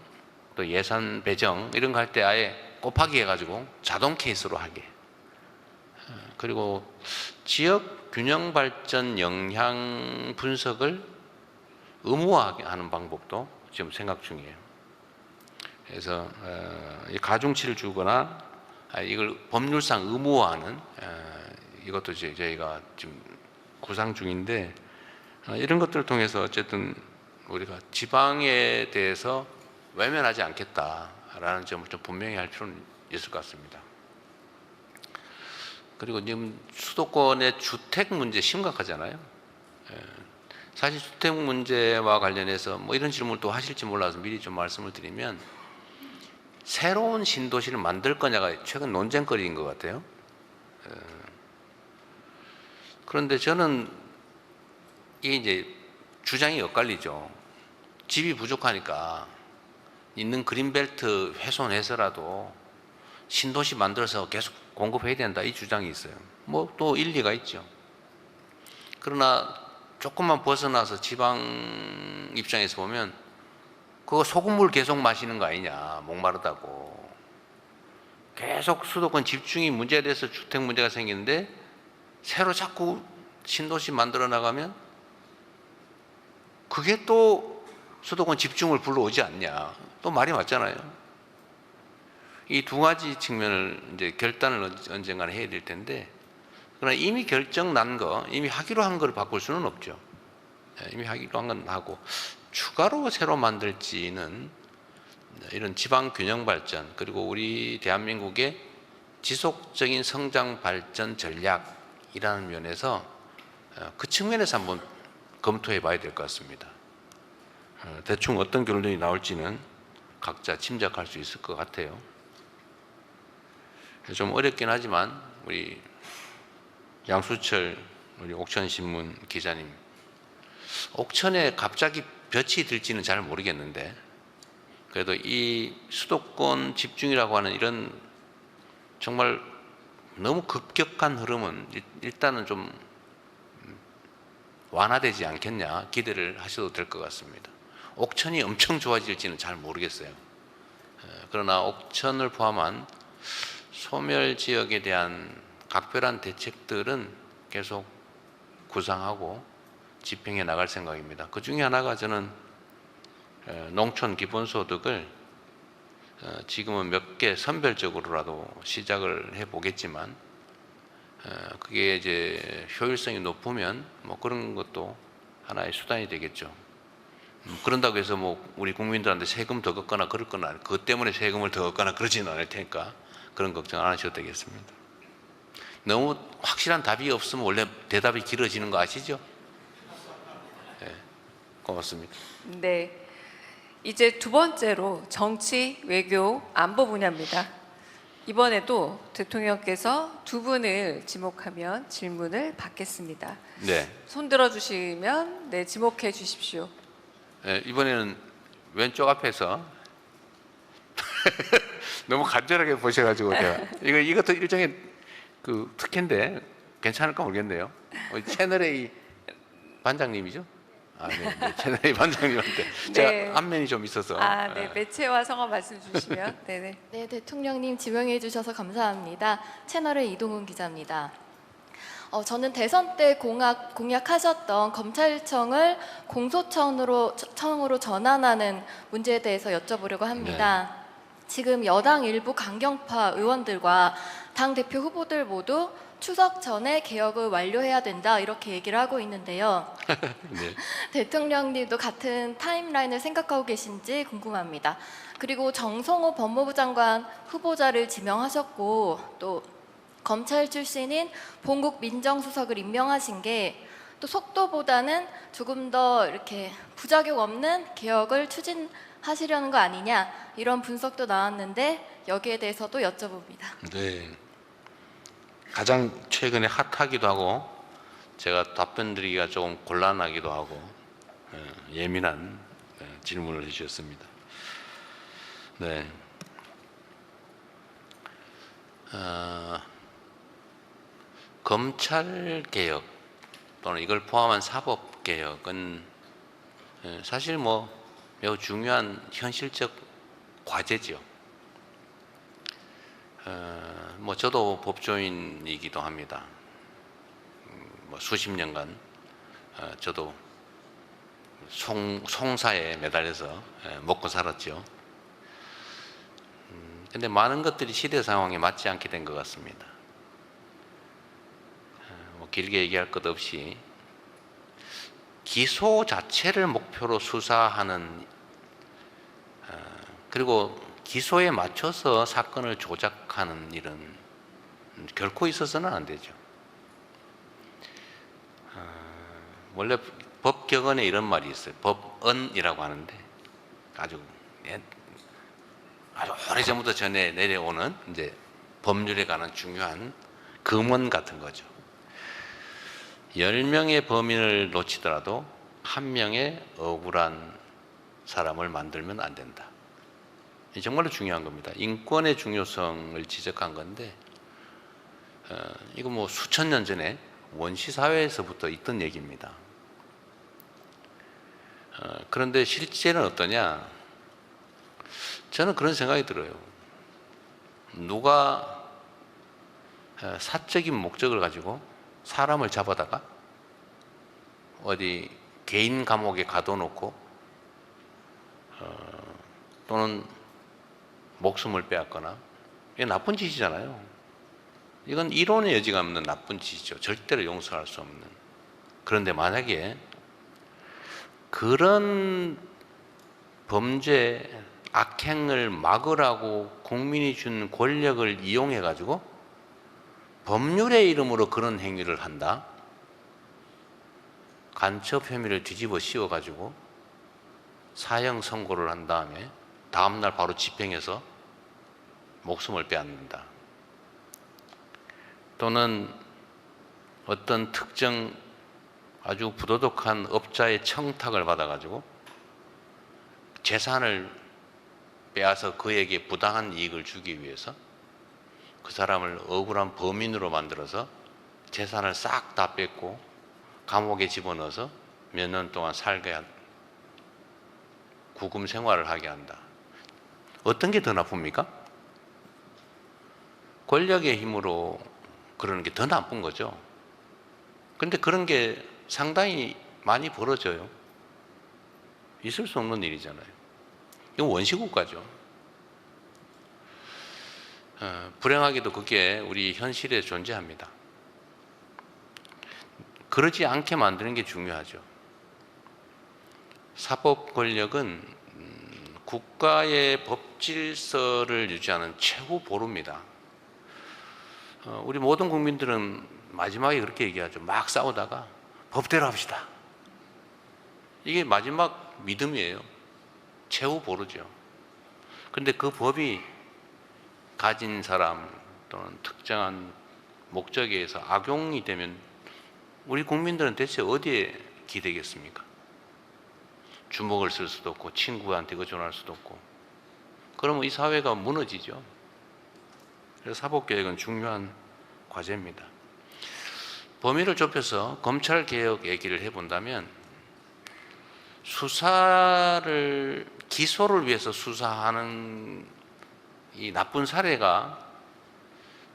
또 예산 배정 이런 거 할 때 아예 곱하기 해가지고 자동 케이스로 하게. 그리고 지역 균형 발전 영향 분석을 의무화하는 방법도 지금 생각 중이에요. 그래서 가중치를 주거나 이걸 법률상 의무화하는 이것도 저희가 지금 구상 중인데 이런 것들을 통해서 어쨌든 우리가 지방에 대해서 외면하지 않겠다라는 점을 좀 분명히 할 필요는 있을 것 같습니다. 그리고 지금 수도권의 주택 문제 심각하잖아요. 사실 주택 문제와 관련해서 뭐 이런 질문을 또 하실지 몰라서 미리 좀 말씀을 드리면 새로운 신도시를 만들 거냐가 최근 논쟁거리인 것 같아요. 그런데 저는 이게 이제 주장이 엇갈리죠. 집이 부족하니까 있는 그린벨트 훼손해서라도 신도시 만들어서 계속 공급해야 된다 이 주장이 있어요. 뭐 또 일리가 있죠. 그러나 조금만 벗어나서 지방 입장에서 보면 그거 소금물 계속 마시는 거 아니냐 목마르다고 계속 수도권 집중이 문제돼서 주택 문제가 생기는데 새로 자꾸 신도시 만들어 나가면 그게 또 수도권 집중을 불러오지 않냐 또 말이 맞잖아요. 이 두 가지 측면을 이제 결단을 언젠가는 해야 될 텐데 그러나 이미 결정 난 거, 이미 하기로 한 걸 바꿀 수는 없죠. 이미 하기로 한 건 하고 추가로 새로 만들지는 이런 지방 균형 발전 그리고 우리 대한민국의 지속적인 성장 발전 전략이라는 면에서 그 측면에서 한번 검토해 봐야 될 것 같습니다. 대충 어떤 결론이 나올지는 각자 짐작할 수 있을 것 같아요. 좀 어렵긴 하지만 우리 양수철 우리 옥천신문 기자님 옥천에 갑자기 볕이 들지는 잘 모르겠는데 그래도 이 수도권 집중이라고 하는 이런 정말 너무 급격한 흐름은 일단은 좀 완화되지 않겠냐 기대를 하셔도 될 것 같습니다. 옥천이 엄청 좋아질지는 잘 모르겠어요. 그러나 옥천을 포함한 소멸 지역에 대한 각별한 대책들은 계속 구상하고 집행해 나갈 생각입니다. 그 중에 하나가 저는 농촌 기본소득을 지금은 몇 개 선별적으로라도 시작을 해보겠지만 그게 이제 효율성이 높으면 뭐 그런 것도 하나의 수단이 되겠죠. 그런다고 해서 뭐 우리 국민들한테 세금 더 걷거나 그럴 건 아니고 그것 때문에 세금을 더 걷거나 그러지는 않을 테니까 그런 걱정 안 하셔도 되겠습니다. 너무 확실한 답이 없으면 원래 대답이 길어지는 거 아시죠? 네, 고맙습니다. 네. 이제 두 번째로 정치, 외교, 안보 분야입니다. 이번에도 대통령께서 두 분을 지목하면 질문을 받겠습니다. 네. 손 들어주시면 네, 지목해 주십시오. 네, 이번에는 왼쪽 앞에서 너무 간절하게 보셔가지고 제가 이것도 일종의 그 특혜인데 괜찮을까 모르겠네요. 채널 A 반장님이죠? 네. 채널 A 반장님한테 네. 제가 안면이 좀 있어서. 네, 매체와 성함 말씀 주시면 네네. 네, 대통령님 지명해 주셔서 감사합니다. 채널의 이동훈 기자입니다. 저는 대선 때 공약하셨던 검찰청을 공소청으로 전환하는 문제에 대해서 여쭤보려고 합니다. 지금 여당 일부 강경파 의원들과 당 대표 후보들 모두 추석 전에 개혁을 완료해야 된다 이렇게 얘기를 하고 있는데요. 네. 대통령님도 같은 타임라인을 생각하고 계신지 궁금합니다. 그리고 정성호 법무부 장관 후보자를 지명하셨고 또 검찰 출신인 봉국 민정수석을 임명하신 게 또 속도보다는 조금 더 이렇게 부작용 없는 개혁을 추진하시려는 거 아니냐 이런 분석도 나왔는데 여기에 대해서도 여쭤봅니다. 네. 가장 최근에 핫하기도 하고 제가 답변 드리기가 조금 곤란하기도 하고 예민한 질문을 해주셨습니다. 네. 검찰 개혁 또는 이걸 포함한 사법 개혁은 사실 뭐 매우 중요한 현실적 과제죠. 뭐 저도 법조인이기도 합니다. 뭐 수십 년간 저도 송사에 매달려서 먹고 살았죠. 근데 많은 것들이 시대 상황에 맞지 않게 된 것 같습니다. 뭐 길게 얘기할 것 없이 기소 자체를 목표로 수사하는 그리고 기소에 맞춰서 사건을 조작하는 일은 결코 있어서는 안 되죠. 원래 법격언에 이런 말이 있어요. 법언이라고 하는데 아주 오래전부터 전해 내려오는 이제 법률에 관한 중요한 금원 같은 거죠. 10명의 범인을 놓치더라도 1명의 억울한 사람을 만들면 안 된다. 정말로 중요한 겁니다. 인권의 중요성을 지적한 건데 이거 뭐 수천 년 전에 원시 사회에서부터 있던 얘기입니다. 그런데 실제는 어떠냐? 저는 그런 생각이 들어요. 누가 사적인 목적을 가지고 사람을 잡아다가 어디 개인 감옥에 가둬놓고 또는 목숨을 빼앗거나 이게 나쁜 짓이잖아요. 이건 이론의 여지가 없는 나쁜 짓이죠. 절대로 용서할 수 없는. 그런데 만약에 그런 범죄 악행을 막으라고 국민이 준 권력을 이용해 가지고 법률의 이름으로 그런 행위를 한다. 간첩 혐의를 뒤집어 씌워 가지고 사형 선고를 한 다음에 다음 날 바로 집행해서 목숨을 빼앗는다. 또는 어떤 특정 아주 부도덕한 업자의 청탁을 받아 가지고 재산을 빼앗아 그에게 부당한 이익을 주기 위해서 그 사람을 억울한 범인으로 만들어서 재산을 싹 다 뺏고 감옥에 집어넣어서 몇 년 동안 살게 한 구금 생활을 하게 한다. 어떤 게 더 나쁩니까? 권력의 힘으로 그러는 게 더 나쁜 거죠. 그런데 그런 게 상당히 많이 벌어져요. 있을 수 없는 일이잖아요. 이건 원시국가죠. 불행하게도 그게 우리 현실에 존재합니다. 그러지 않게 만드는 게 중요하죠. 사법 권력은 국가의 법 질서를 유지하는 최후 보루입니다. 우리 모든 국민들은 마지막에 그렇게 얘기하죠. 막 싸우다가 법대로 합시다. 이게 마지막 믿음이에요. 최후 보루죠. 그런데 그 법이 가진 사람 또는 특정한 목적에 의해서 악용이 되면 우리 국민들은 대체 어디에 기대겠습니까? 주먹을 쓸 수도 없고 친구한테 의존할 수도 없고 그러면 이 사회가 무너지죠. 그래서 사법개혁은 중요한 과제입니다. 범위를 좁혀서 검찰개혁 얘기를 해본다면 기소를 위해서 수사하는 이 나쁜 사례가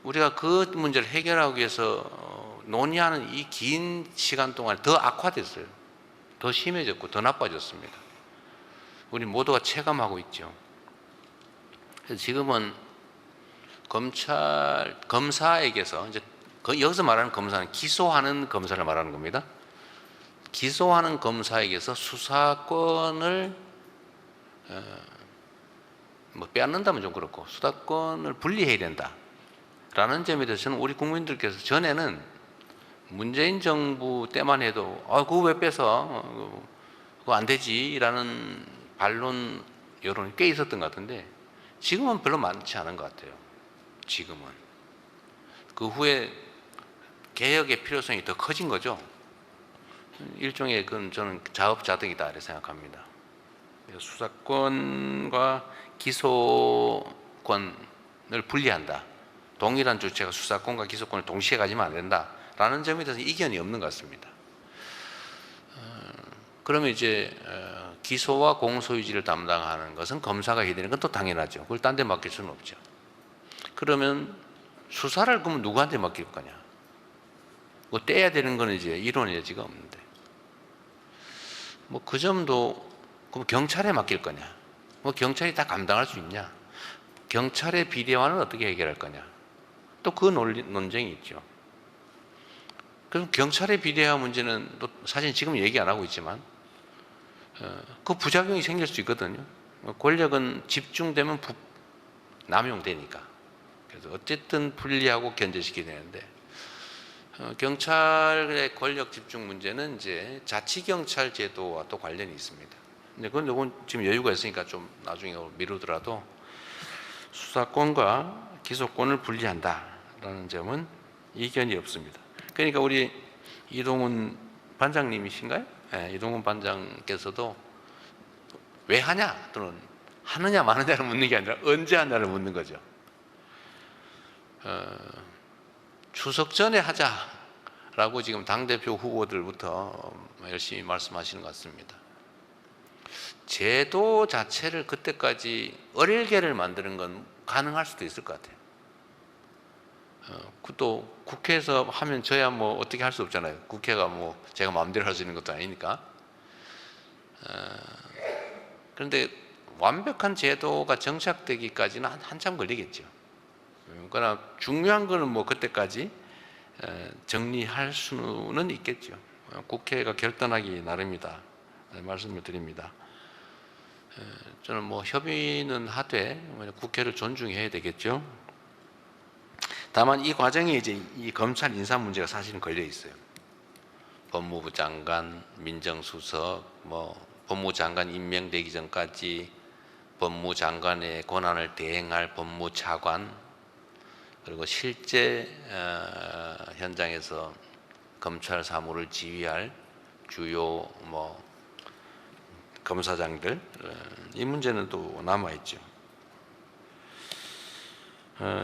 우리가 그 문제를 해결하기 위해서 논의하는 이 긴 시간 동안 더 악화됐어요. 더 심해졌고 더 나빠졌습니다. 우리 모두가 체감하고 있죠. 그래서 지금은 검사에게서 이제 여기서 말하는 검사는 기소하는 검사를 말하는 겁니다. 기소하는 검사에게서 수사권을 뭐 빼앗는다면 좀 그렇고 수사권을 분리해야 된다라는 점에 대해서는 우리 국민들께서 전에는 문재인 정부 때만 해도 그거 왜 뺏어? 그거 안 되지라는 반론 여론이 꽤 있었던 것 같은데 지금은 별로 많지 않은 것 같아요. 지금은. 그 후에 개혁의 필요성이 더 커진 거죠. 일종의 그건 저는 자업자득이다 이렇게 생각합니다. 수사권과 기소권을 분리한다. 동일한 주체가 수사권과 기소권을 동시에 가지면 안 된다라는 점에 대해서 이견이 없는 것 같습니다. 그러면 이제 기소와 공소유지를 담당하는 것은 검사가 해야 되는 건 또 당연하죠. 그걸 딴 데 맡길 수는 없죠. 그러면 수사를 그러면 누구한테 맡길 거냐? 뭐 떼야 되는 거는 이제 이론의 여지가 없는데 뭐 그 점도 그럼 경찰에 맡길 거냐? 뭐 경찰이 다 감당할 수 있냐? 경찰의 비대화는 어떻게 해결할 거냐? 또 그 논쟁이 있죠. 그럼 경찰의 비대화 문제는 또 사실 지금 얘기 안 하고 있지만 그 부작용이 생길 수 있거든요. 권력은 집중되면 남용되니까. 그래서 어쨌든 분리하고 견제시켜야 되는데 경찰의 권력 집중 문제는 이제 자치경찰 제도와 또 관련이 있습니다. 근데 그건 지금 여유가 있으니까 좀 나중에 미루더라도 수사권과 기소권을 분리한다라는 점은 이견이 없습니다. 그러니까 우리 이동훈 반장님이신가요? 네, 이동훈 반장께서도 왜 하냐 또는 하느냐 마느냐를 묻는 게 아니라 언제 하냐를 묻는 거죠. 추석 전에 하자라고 지금 당대표 후보들부터 열심히 말씀하시는 것 같습니다. 제도 자체를 그때까지 어릴게를 만드는 건 가능할 수도 있을 것 같아요. 또 국회에서 하면 저야 뭐 어떻게 할 수 없잖아요. 국회가 뭐 제가 마음대로 할 수 있는 것도 아니니까. 그런데 완벽한 제도가 정착되기까지는 한참 걸리겠죠. 그러나 중요한 거는 뭐 그때까지 정리할 수는 있겠죠. 국회가 결단하기 나름이다 말씀을 드립니다. 저는 뭐 협의는 하되 국회를 존중해야 되겠죠. 다만 이 과정에 이제 이 검찰 인사 문제가 사실은 걸려 있어요. 법무부 장관, 민정수석, 뭐 법무장관 임명되기 전까지 법무장관의 권한을 대행할 법무차관, 그리고 실제 현장에서 검찰 사무를 지휘할 주요 뭐 검사장들, 이 문제는 또 남아 있죠.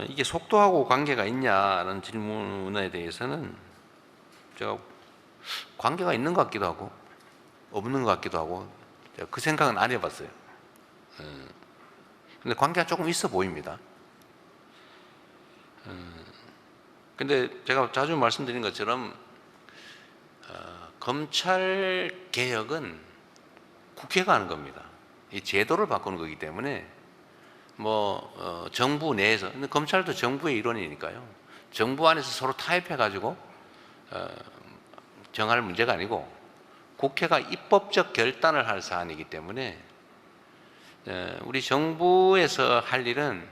이게 속도하고 관계가 있냐는 질문에 대해서는 제가 관계가 있는 것 같기도 하고 없는 것 같기도 하고 제가 그 생각은 안 해봤어요. 근데 관계가 조금 있어 보입니다. 근데 제가 자주 말씀드린 것처럼 검찰 개혁은 국회가 하는 겁니다. 이 제도를 바꾸는 거기 때문에 뭐 정부 내에서, 근데 검찰도 정부의 일원이니까요. 정부 안에서 서로 타협해 가지고 정할 문제가 아니고 국회가 입법적 결단을 할 사안이기 때문에 우리 정부에서 할 일은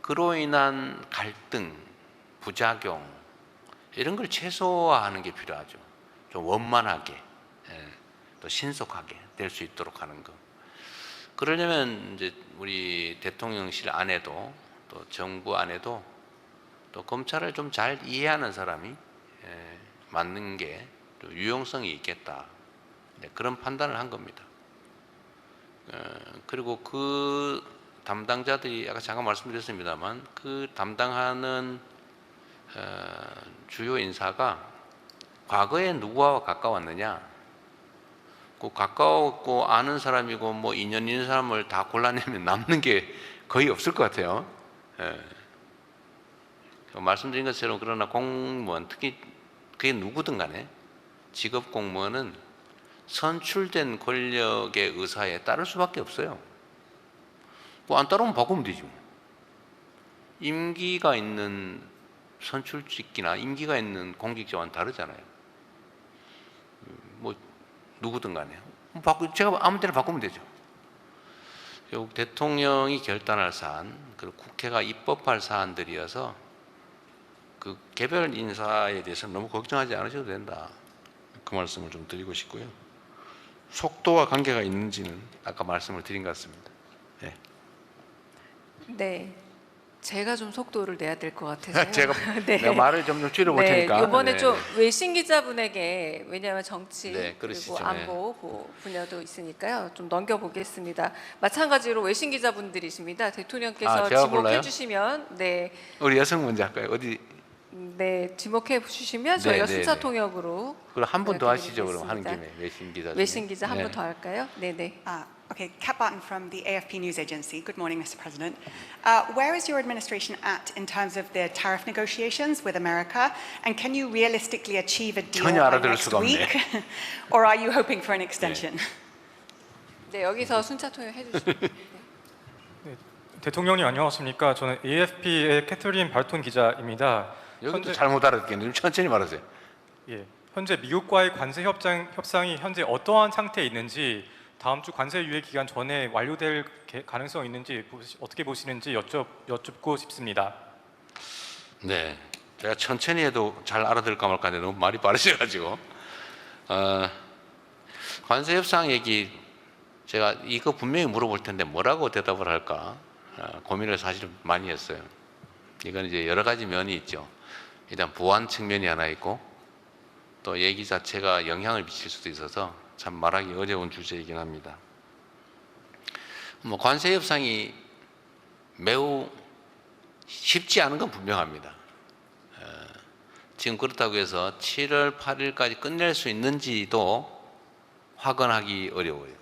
그로 인한 갈등, 부작용 이런 걸 최소화하는 게 필요하죠. 좀 원만하게 또 신속하게 될 수 있도록 하는 것. 그러려면 이제 우리 대통령실 안에도 또 정부 안에도 또 검찰을 좀 잘 이해하는 사람이 맞는 게 유용성이 있겠다. 그런 판단을 한 겁니다. 그리고 그 담당자들이 아까 잠깐 말씀드렸습니다만 그 담당하는 주요 인사가 과거에 누구와 가까웠느냐? 그 가까웠고 아는 사람이고 뭐 인연 있는 사람을 다 골라내면 남는 게 거의 없을 것 같아요. 말씀드린 것처럼 그러나 공무원, 특히 그게 누구든 간에 직업 공무원은 선출된 권력의 의사에 따를 수밖에 없어요. 뭐 안 따르면 바꾸면 되지. 임기가 있는 선출직이나 임기가 있는 공직자와는 다르잖아요. 뭐 누구든 간에 제가 아무 때나 바꾸면 되죠. 결국 대통령이 결단할 사안, 그리고 국회가 입법할 사안들이어서 그 개별 인사에 대해서 너무 걱정하지 않으셔도 된다. 그 말씀을 좀 드리고 싶고요. 속도와 관계가 있는지는 아까 말씀을 드린 것 같습니다. 네. 네. 제가 좀 속도를 내야 될 것 같아서요. 내가 말을 좀 줄여볼 테니까. 이번에 네. 좀 외신 기자분에게 왜냐하면 정치 네, 그리고 그러시죠. 안보 그 분야도 있으니까요. 좀 넘겨보겠습니다. 마찬가지로 외신 기자분들이십니다. 대통령께서 제가 지목해 골라요? 주시면 우리 여성 먼저 할까요? 어디? 네, 지목해 주시면 네, 저희가 네, 순차 네. 통역으로 그럼 한 분 더 하시죠. 그럼 드리겠습니다. 하는 김에 외신 기자. 외신 기자 한 분 더 할까요? 네, 네. Okay, Kat Barton from the AFP News Agency. Good morning, Mr. President. Where is your administration at in terms of the tariff negotiations with America? And can you realistically achieve a deal 전혀 by 알아들을 next 수가 없네. week? Or are you hoping for an extension? 네, 여기서 순차 통역 해주시죠. 대통령님 안녕하십니까? 저는 AFP의 캐서린 발톤 기자입니다. 여기도 잘못 알아듣겠는데 좀 천천히 말하세요. 예, 현재 미국과의 관세 협상이 현재 어떠한 상태에 있는지, 다음 주 관세 유예 기간 전에 완료될 가능성이 있는지 어떻게 보시는지 여쭙고 싶습니다. 네, 제가 천천히 해도 잘 알아들을까 말까 하는데 너무 말이 빠르셔가지고 관세 협상 얘기 제가 이거 분명히 물어볼 텐데 뭐라고 대답을 할까 고민을 사실 많이 했어요. 이건 이제 여러 가지 면이 있죠. 일단 보안 측면이 하나 있고 또 얘기 자체가 영향을 미칠 수도 있어서 참 말하기 어려운 주제이긴 합니다. 뭐 관세 협상이 매우 쉽지 않은 건 분명합니다. 지금 그렇다고 해서 7월 8일까지 끝낼 수 있는지도 확언하기 어려워요.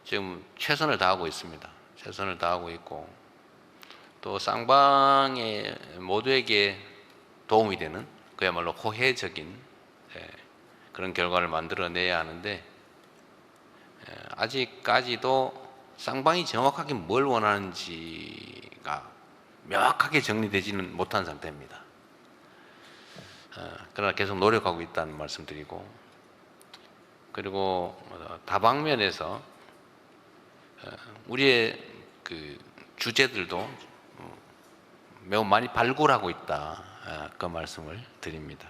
지금 최선을 다하고 있습니다. 최선을 다하고 있고 또 쌍방의 모두에게 도움이 되는 그야말로 호혜적인 그런 결과를 만들어내야 하는데 아직까지도 쌍방이 정확하게 뭘 원하는지가 명확하게 정리되지는 못한 상태입니다. 그러나 계속 노력하고 있다는 말씀드리고 그리고 다방면에서 우리의 그 주제들도 매우 많이 발굴하고 있다 그 말씀을 드립니다.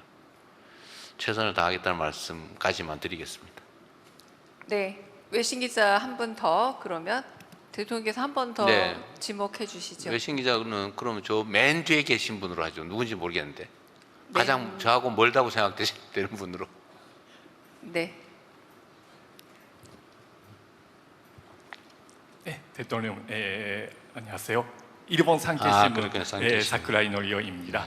최선을 다하겠다는 말씀까지만 드리겠습니다. 네, 외신 기자 한 분 더 그러면 대통령께서 한 번 더 네. 지목해 주시죠. 외신 기자는 그러면 저 맨 뒤에 계신 분으로 하죠. 누군지 모르겠는데 네. 가장 저하고 멀다고 생각되는 분으로. 네. 네, 대통령 안녕하세요. 일본 그렇군요. 산케신문 산케신문. 사쿠라이 노리오입니다.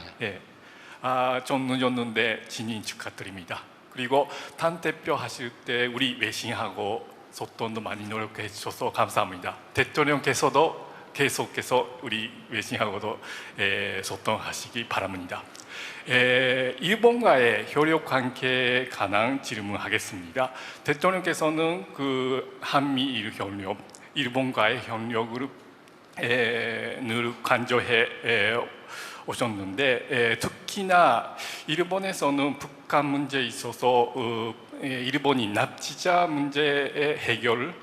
좀 늦었는데 진인 축하드립니다. 그리고 당 대표 하실 때 우리 외신하고 소통도 많이 노력해 주셔서 감사합니다. 대통령께서도 계속해서 우리 외신하고도 소통하시기 바랍니다. 일본과의 협력 관계에 관한 질문하겠습니다. 대통령께서는 그 한미일 협력, 일본과의 협력을 늘 강조해 오셨는데 특히나 일본에서는 북한 문제에 있어서 일본이 납치자 문제의 해결을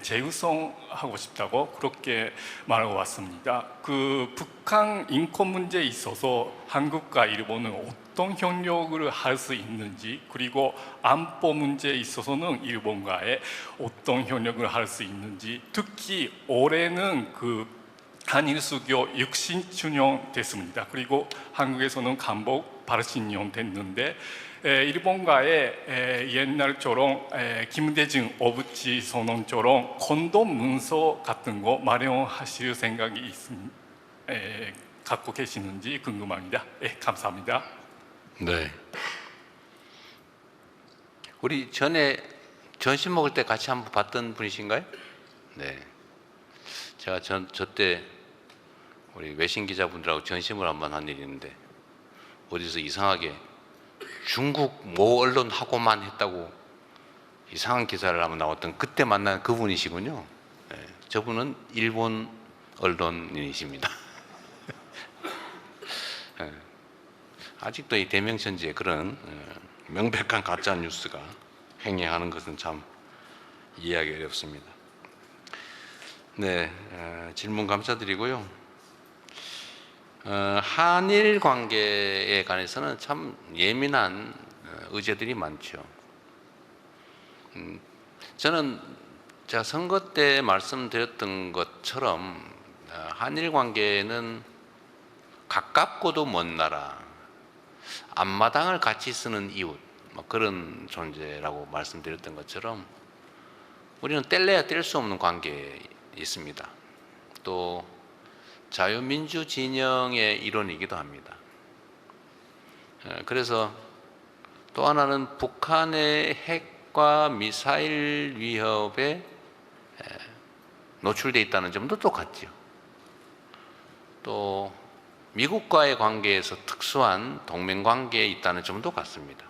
재우선하고 싶다고 그렇게 말하고 왔습니다. 그 북한 인권 문제에 있어서 한국과 일본은 어떤 협력을 할 수 있는지 그리고 안보 문제에 있어서는 일본과의 어떤 협력을 할 수 있는지 특히 올해는 그 한일 수교 60주년 됐습니다. 그리고 한국에서는 간복 80년 됐는데 일본과의 옛날처럼 김대중 오부치 선언처럼 건동 문서 같은 거 마련하실 생각이 갖고 계시는지 궁금합니다. 감사합니다. 네. 우리 전에 점심 먹을 때 같이 한번 봤던 분이신가요? 네. 제가 저 때 우리 외신 기자분들하고 점심을 한번 한 일이 있는데 어디서 이상하게 중국 모 언론하고만 했다고 이상한 기사를 한번 나왔던 그때 만난 그분이시군요. 네. 저분은 일본 언론인이십니다. 아직도 이 대명천지에 그런 명백한 가짜 뉴스가 행행하는 것은 참 이해하기 어렵습니다. 네, 질문 감사드리고요. 한일 관계에 관해서는 참 예민한 의제들이 많죠. 저는 제가 선거 때 말씀드렸던 것처럼 한일 관계는 가깝고도 먼 나라, 앞마당을 같이 쓰는 이웃, 뭐 그런 존재라고 말씀드렸던 것처럼 우리는 뗄래야 뗄 수 없는 관계에 있습니다. 또 자유민주 진영의 일원이기도 합니다. 그래서 또 하나는 북한의 핵과 미사일 위협에 노출되어 있다는 점도 똑같죠. 또 미국과의 관계에서 특수한 동맹 관계에 있다는 점도 같습니다.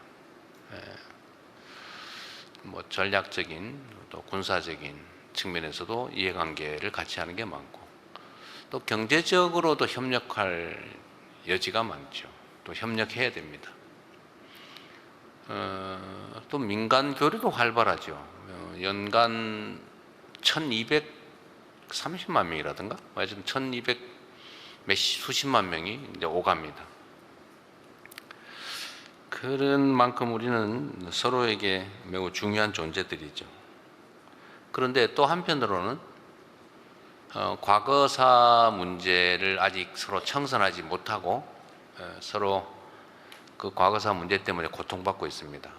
뭐 전략적인 또 군사적인 측면에서도 이해관계를 같이 하는 게 많고, 또 경제적으로도 협력할 여지가 많죠. 또 협력해야 됩니다. 또 민간 교류도 활발하죠. 연간 1230만 명이라든가, 어쨌든 1200 수십만 명이 이제 오갑니다. 그런 만큼 우리는 서로에게 매우 중요한 존재들이죠. 그런데 또 한편으로는 과거사 문제를 아직 서로 청산하지 못하고 서로 그 과거사 문제 때문에 고통받고 있습니다.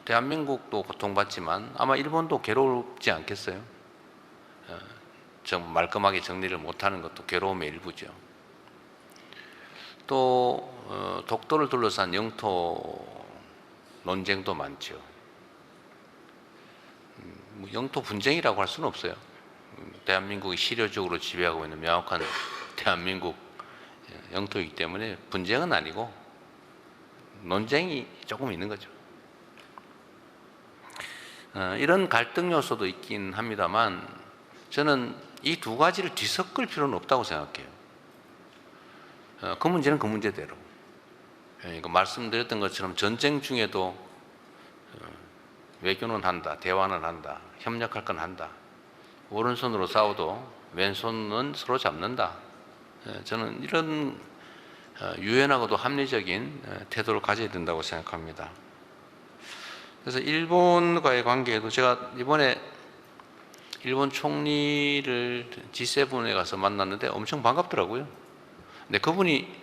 대한민국도 고통받지만 아마 일본도 괴롭지 않겠어요? 좀 말끔하게 정리를 못하는 것도 괴로움의 일부죠. 또 독도를 둘러싼 영토 논쟁도 많죠. 영토 분쟁이라고 할 수는 없어요. 대한민국이 실효적으로 지배하고 있는 명확한 대한민국 영토이기 때문에 분쟁은 아니고 논쟁이 조금 있는 거죠. 이런 갈등 요소도 있긴 합니다만 저는 이 두 가지를 뒤섞을 필요는 없다고 생각해요. 그 문제는 그 문제대로. 그러니까 말씀드렸던 것처럼 전쟁 중에도 외교는 한다, 대화는 한다, 협력할 건 한다. 오른손으로 싸워도 왼손은 서로 잡는다. 저는 이런 유연하고도 합리적인 태도를 가져야 된다고 생각합니다. 그래서 일본과의 관계에도 제가 이번에 일본 총리를 G7에 가서 만났는데 엄청 반갑더라고요. 근데 그분이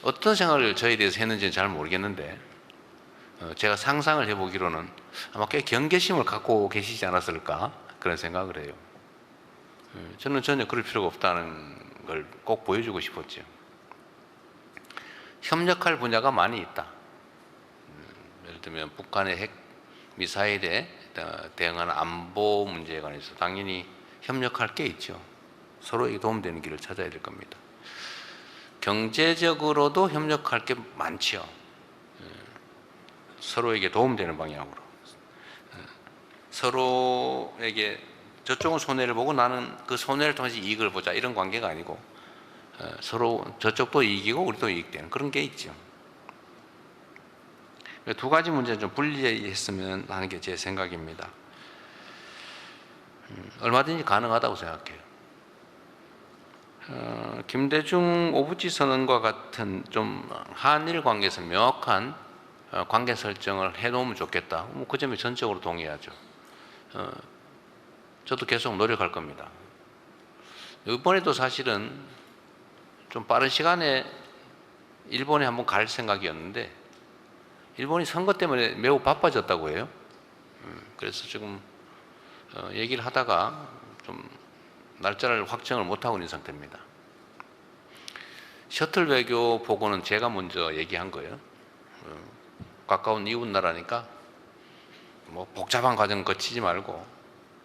어떤 생각을 저에 대해서 했는지는 잘 모르겠는데 제가 상상을 해보기로는 아마 꽤 경계심을 갖고 계시지 않았을까 그런 생각을 해요. 저는 전혀 그럴 필요가 없다는 걸 꼭 보여주고 싶었죠. 협력할 분야가 많이 있다. 예를 들면 북한의 핵 미사일에 대응하는 안보 문제에 관해서 당연히 협력할 게 있죠. 서로에게 도움되는 길을 찾아야 될 겁니다. 경제적으로도 협력할 게 많죠. 서로에게 도움되는 방향으로. 서로에게 저쪽은 손해를 보고 나는 그 손해를 통해서 이익을 보자 이런 관계가 아니고 서로 저쪽도 이익이고 우리도 이익되는 그런 게 있죠. 두 가지 문제는 좀 분리했으면 하는 게 제 생각입니다. 얼마든지 가능하다고 생각해요. 김대중 오부지 선언과 같은 좀 한일 관계에서 명확한 관계 설정을 해놓으면 좋겠다. 뭐 그 점에 전적으로 동의하죠. 저도 계속 노력할 겁니다. 이번에도 사실은 좀 빠른 시간에 일본에 한번 갈 생각이었는데 일본이 선거 때문에 매우 바빠졌다고 해요. 그래서 지금 얘기를 하다가 좀 날짜를 확정을 못하고 있는 상태입니다. 셔틀 외교 보고는 제가 먼저 얘기한 거예요. 가까운 이웃 나라니까 뭐 복잡한 과정 거치지 말고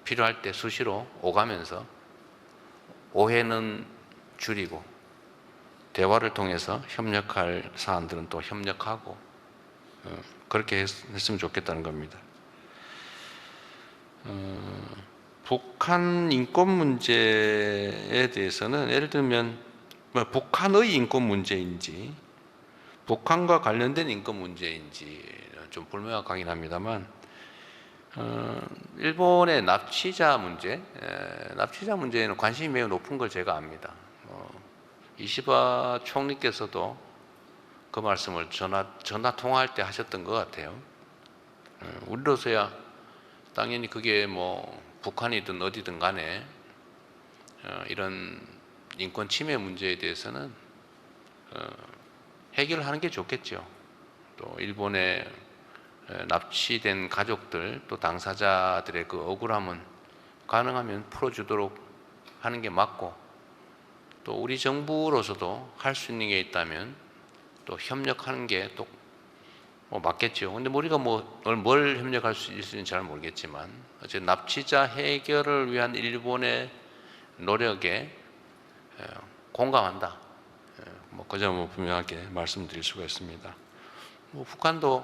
필요할 때 수시로 오가면서 오해는 줄이고 대화를 통해서 협력할 사안들은 또 협력하고 그렇게 했으면 좋겠다는 겁니다. 북한 인권 문제에 대해서는 예를 들면 북한의 인권 문제인지 북한과 관련된 인권 문제인지 좀 불명확하긴 합니다만, 일본의 납치자 문제에는 관심이 매우 높은 걸 제가 압니다. 이시바 총리께서도 그 말씀을 전화 통화할 때 하셨던 것 같아요. 우리로서야 당연히 그게 뭐 북한이든 어디든 간에 이런 인권 침해 문제에 대해서는 해결하는 게 좋겠죠. 또 일본의 납치된 가족들 또 당사자들의 그 억울함은 가능하면 풀어주도록 하는 게 맞고, 또 우리 정부로서도 할 수 있는 게 있다면 또 협력하는 게 또 맞겠죠. 근데 우리가 뭘 협력할 수 있을지는 잘 모르겠지만, 어쨌든 납치자 해결을 위한 일본의 노력에 공감한다. 그 점은 분명하게 말씀드릴 수가 있습니다. 북한도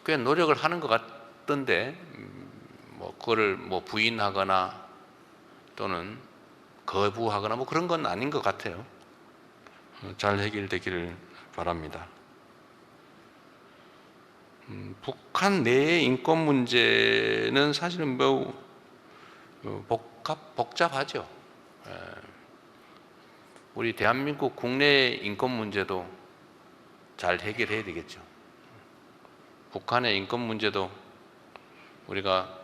꽤 노력을 하는 것 같던데, 그거를 부인하거나 또는 거부하거나 그런 건 아닌 것 같아요. 잘 해결되기를 바랍니다. 북한 내의 인권 문제는 사실은 매우 복잡하죠. 우리 대한민국 국내 인권 문제도 잘 해결해야 되겠죠. 북한의 인권 문제도 우리가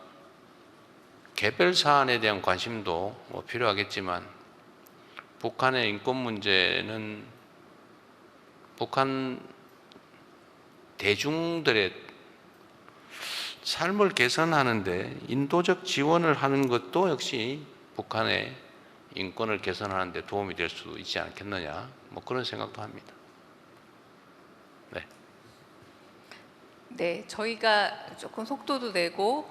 개별 사안에 대한 관심도 필요하겠지만, 북한의 인권 문제는 북한 대중들의 삶을 개선하는데 인도적 지원을 하는 것도 역시 북한의 인권을 개선하는 데 도움이 될 수 있지 않겠느냐, 그런 생각도 합니다. 네, 저희가 조금 속도도 내고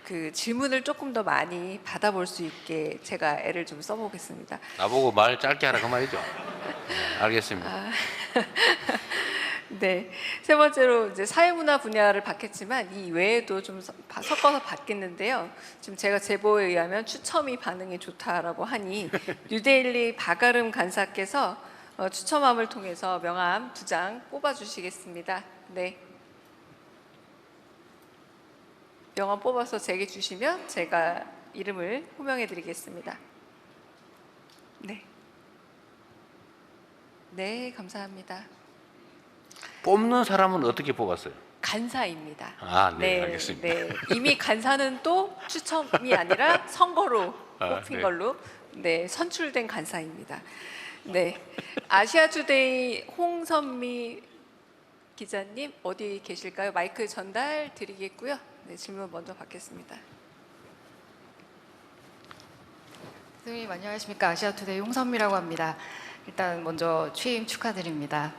그 질문을 조금 더 많이 받아볼 수 있게 제가 애를 좀 써보겠습니다. 나보고 말 짧게 하라 그 말이죠. 알겠습니다. 네, 세 번째로 이제 사회문화 분야를 받겠지만 이 외에도 좀 섞어서 받겠는데요. 지금 제가 제보에 의하면 추첨이 반응이 좋다라고 하니 뉴데일리 박아름 간사께서 추첨함을 통해서 명함 2장 뽑아주시겠습니다. 네. 명함 뽑아서 제게 주시면 제가 이름을 호명해 드리겠습니다. 네. 네, 감사합니다. 뽑는 사람은 어떻게 뽑았어요? 간사입니다. 네, 알겠습니다. 네, 이미 간사는 또 추첨이 아니라 선거로 뽑힌 네. 걸로 선출된 간사입니다. 네, 아시아투데이 홍선미 기자님 어디 계실까요? 마이크 전달 드리겠고요. 네, 질문 먼저 받겠습니다. 선생님 안녕하십니까? 아시아투데이 홍선미라고 합니다. 일단 먼저 취임 축하드립니다.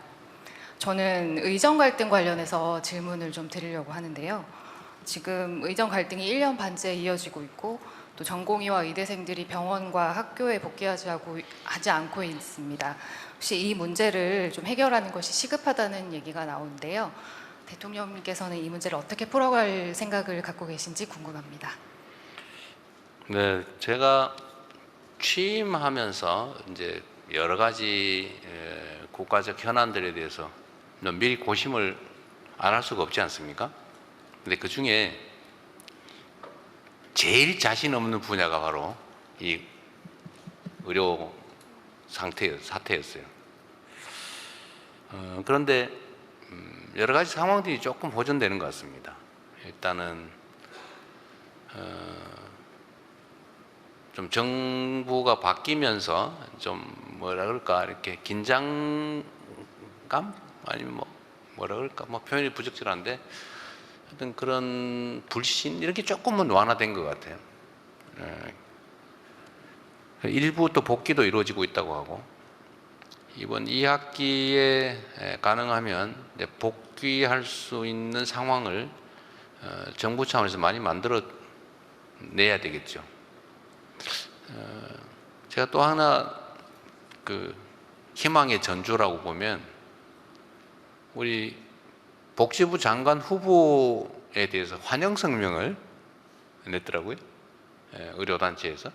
저는 의정 갈등 관련해서 질문을 좀 드리려고 하는데요. 지금 의정 갈등이 1년 반째 이어지고 있고 또 전공의와 의대생들이 병원과 학교에 복귀하지 않고 있습니다. 혹시 이 문제를 좀 해결하는 것이 시급하다는 얘기가 나오는데요. 대통령님께서는 이 문제를 어떻게 풀어갈 생각을 갖고 계신지 궁금합니다. 네, 제가 취임하면서 이제 여러 가지 국가적 현안들에 대해서 미리 고심을 안 할 수가 없지 않습니까? 근데 그 중에 제일 자신 없는 분야가 바로 이 의료 사태였어요. 그런데 여러 가지 상황들이 조금 호전되는 것 같습니다. 일단은 좀 정부가 바뀌면서 좀 이렇게 긴장감 아니면 표현이 부적절한데 하여튼 그런 불신 이렇게 조금은 완화된 것 같아요. 일부 또 복귀도 이루어지고 있다고 하고, 이번 2학기에 가능하면 복귀할 수 있는 상황을 정부 차원에서 많이 만들어 내야 되겠죠. 제가 또 하나 희망의 전조라고 보면 우리 복지부 장관 후보에 대해서 환영 성명을 냈더라고요. 의료단체에서.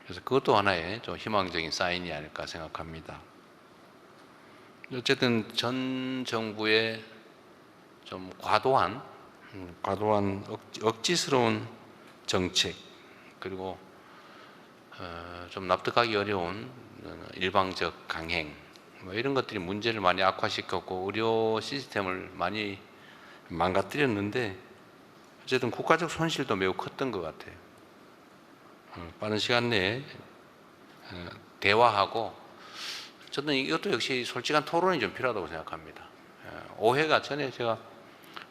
그래서 그것도 하나의 좀 희망적인 사인이 아닐까 생각합니다. 어쨌든 전 정부의 좀 과도한 억지스러운 정책, 그리고 좀 납득하기 어려운 일방적 강행, 뭐 이런 것들이 문제를 많이 악화시켰고 의료 시스템을 많이 망가뜨렸는데, 어쨌든 국가적 손실도 매우 컸던 것 같아요. 빠른 시간 내에 대화하고, 저는 이것도 역시 솔직한 토론이 좀 필요하다고 생각합니다. 오해가 전에 제가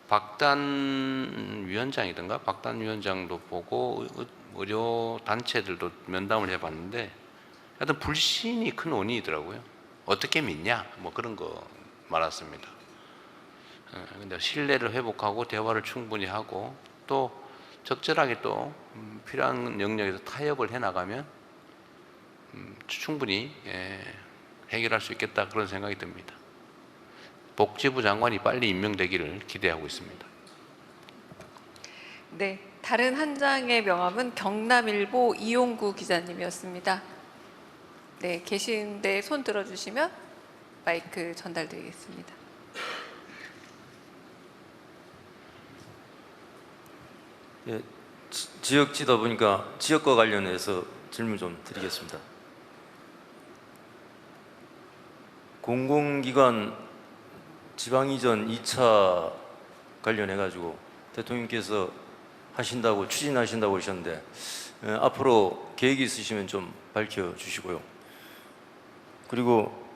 박단 위원장도 보고 의료 단체들도 면담을 해봤는데, 하여튼 불신이 큰 원인이더라고요. 어떻게 믿냐? 뭐 그런 거 말았습니다. 근데 신뢰를 회복하고 대화를 충분히 하고 또 적절하게 또 필요한 영역에서 타협을 해나가면 충분히 해결할 수 있겠다, 그런 생각이 듭니다. 복지부 장관이 빨리 임명되기를 기대하고 있습니다. 네, 다른 한 장의 명함은 경남일보 이용구 기자님이었습니다. 네, 계신데 손 들어주시면 마이크 전달드리겠습니다. 예, 지역지다 보니까 지역과 관련해서 질문 좀 드리겠습니다. 공공기관 지방이전 2차 관련해 가지고 대통령께서 추진하신다고 하셨는데, 앞으로 계획이 있으시면 좀 밝혀주시고요. 그리고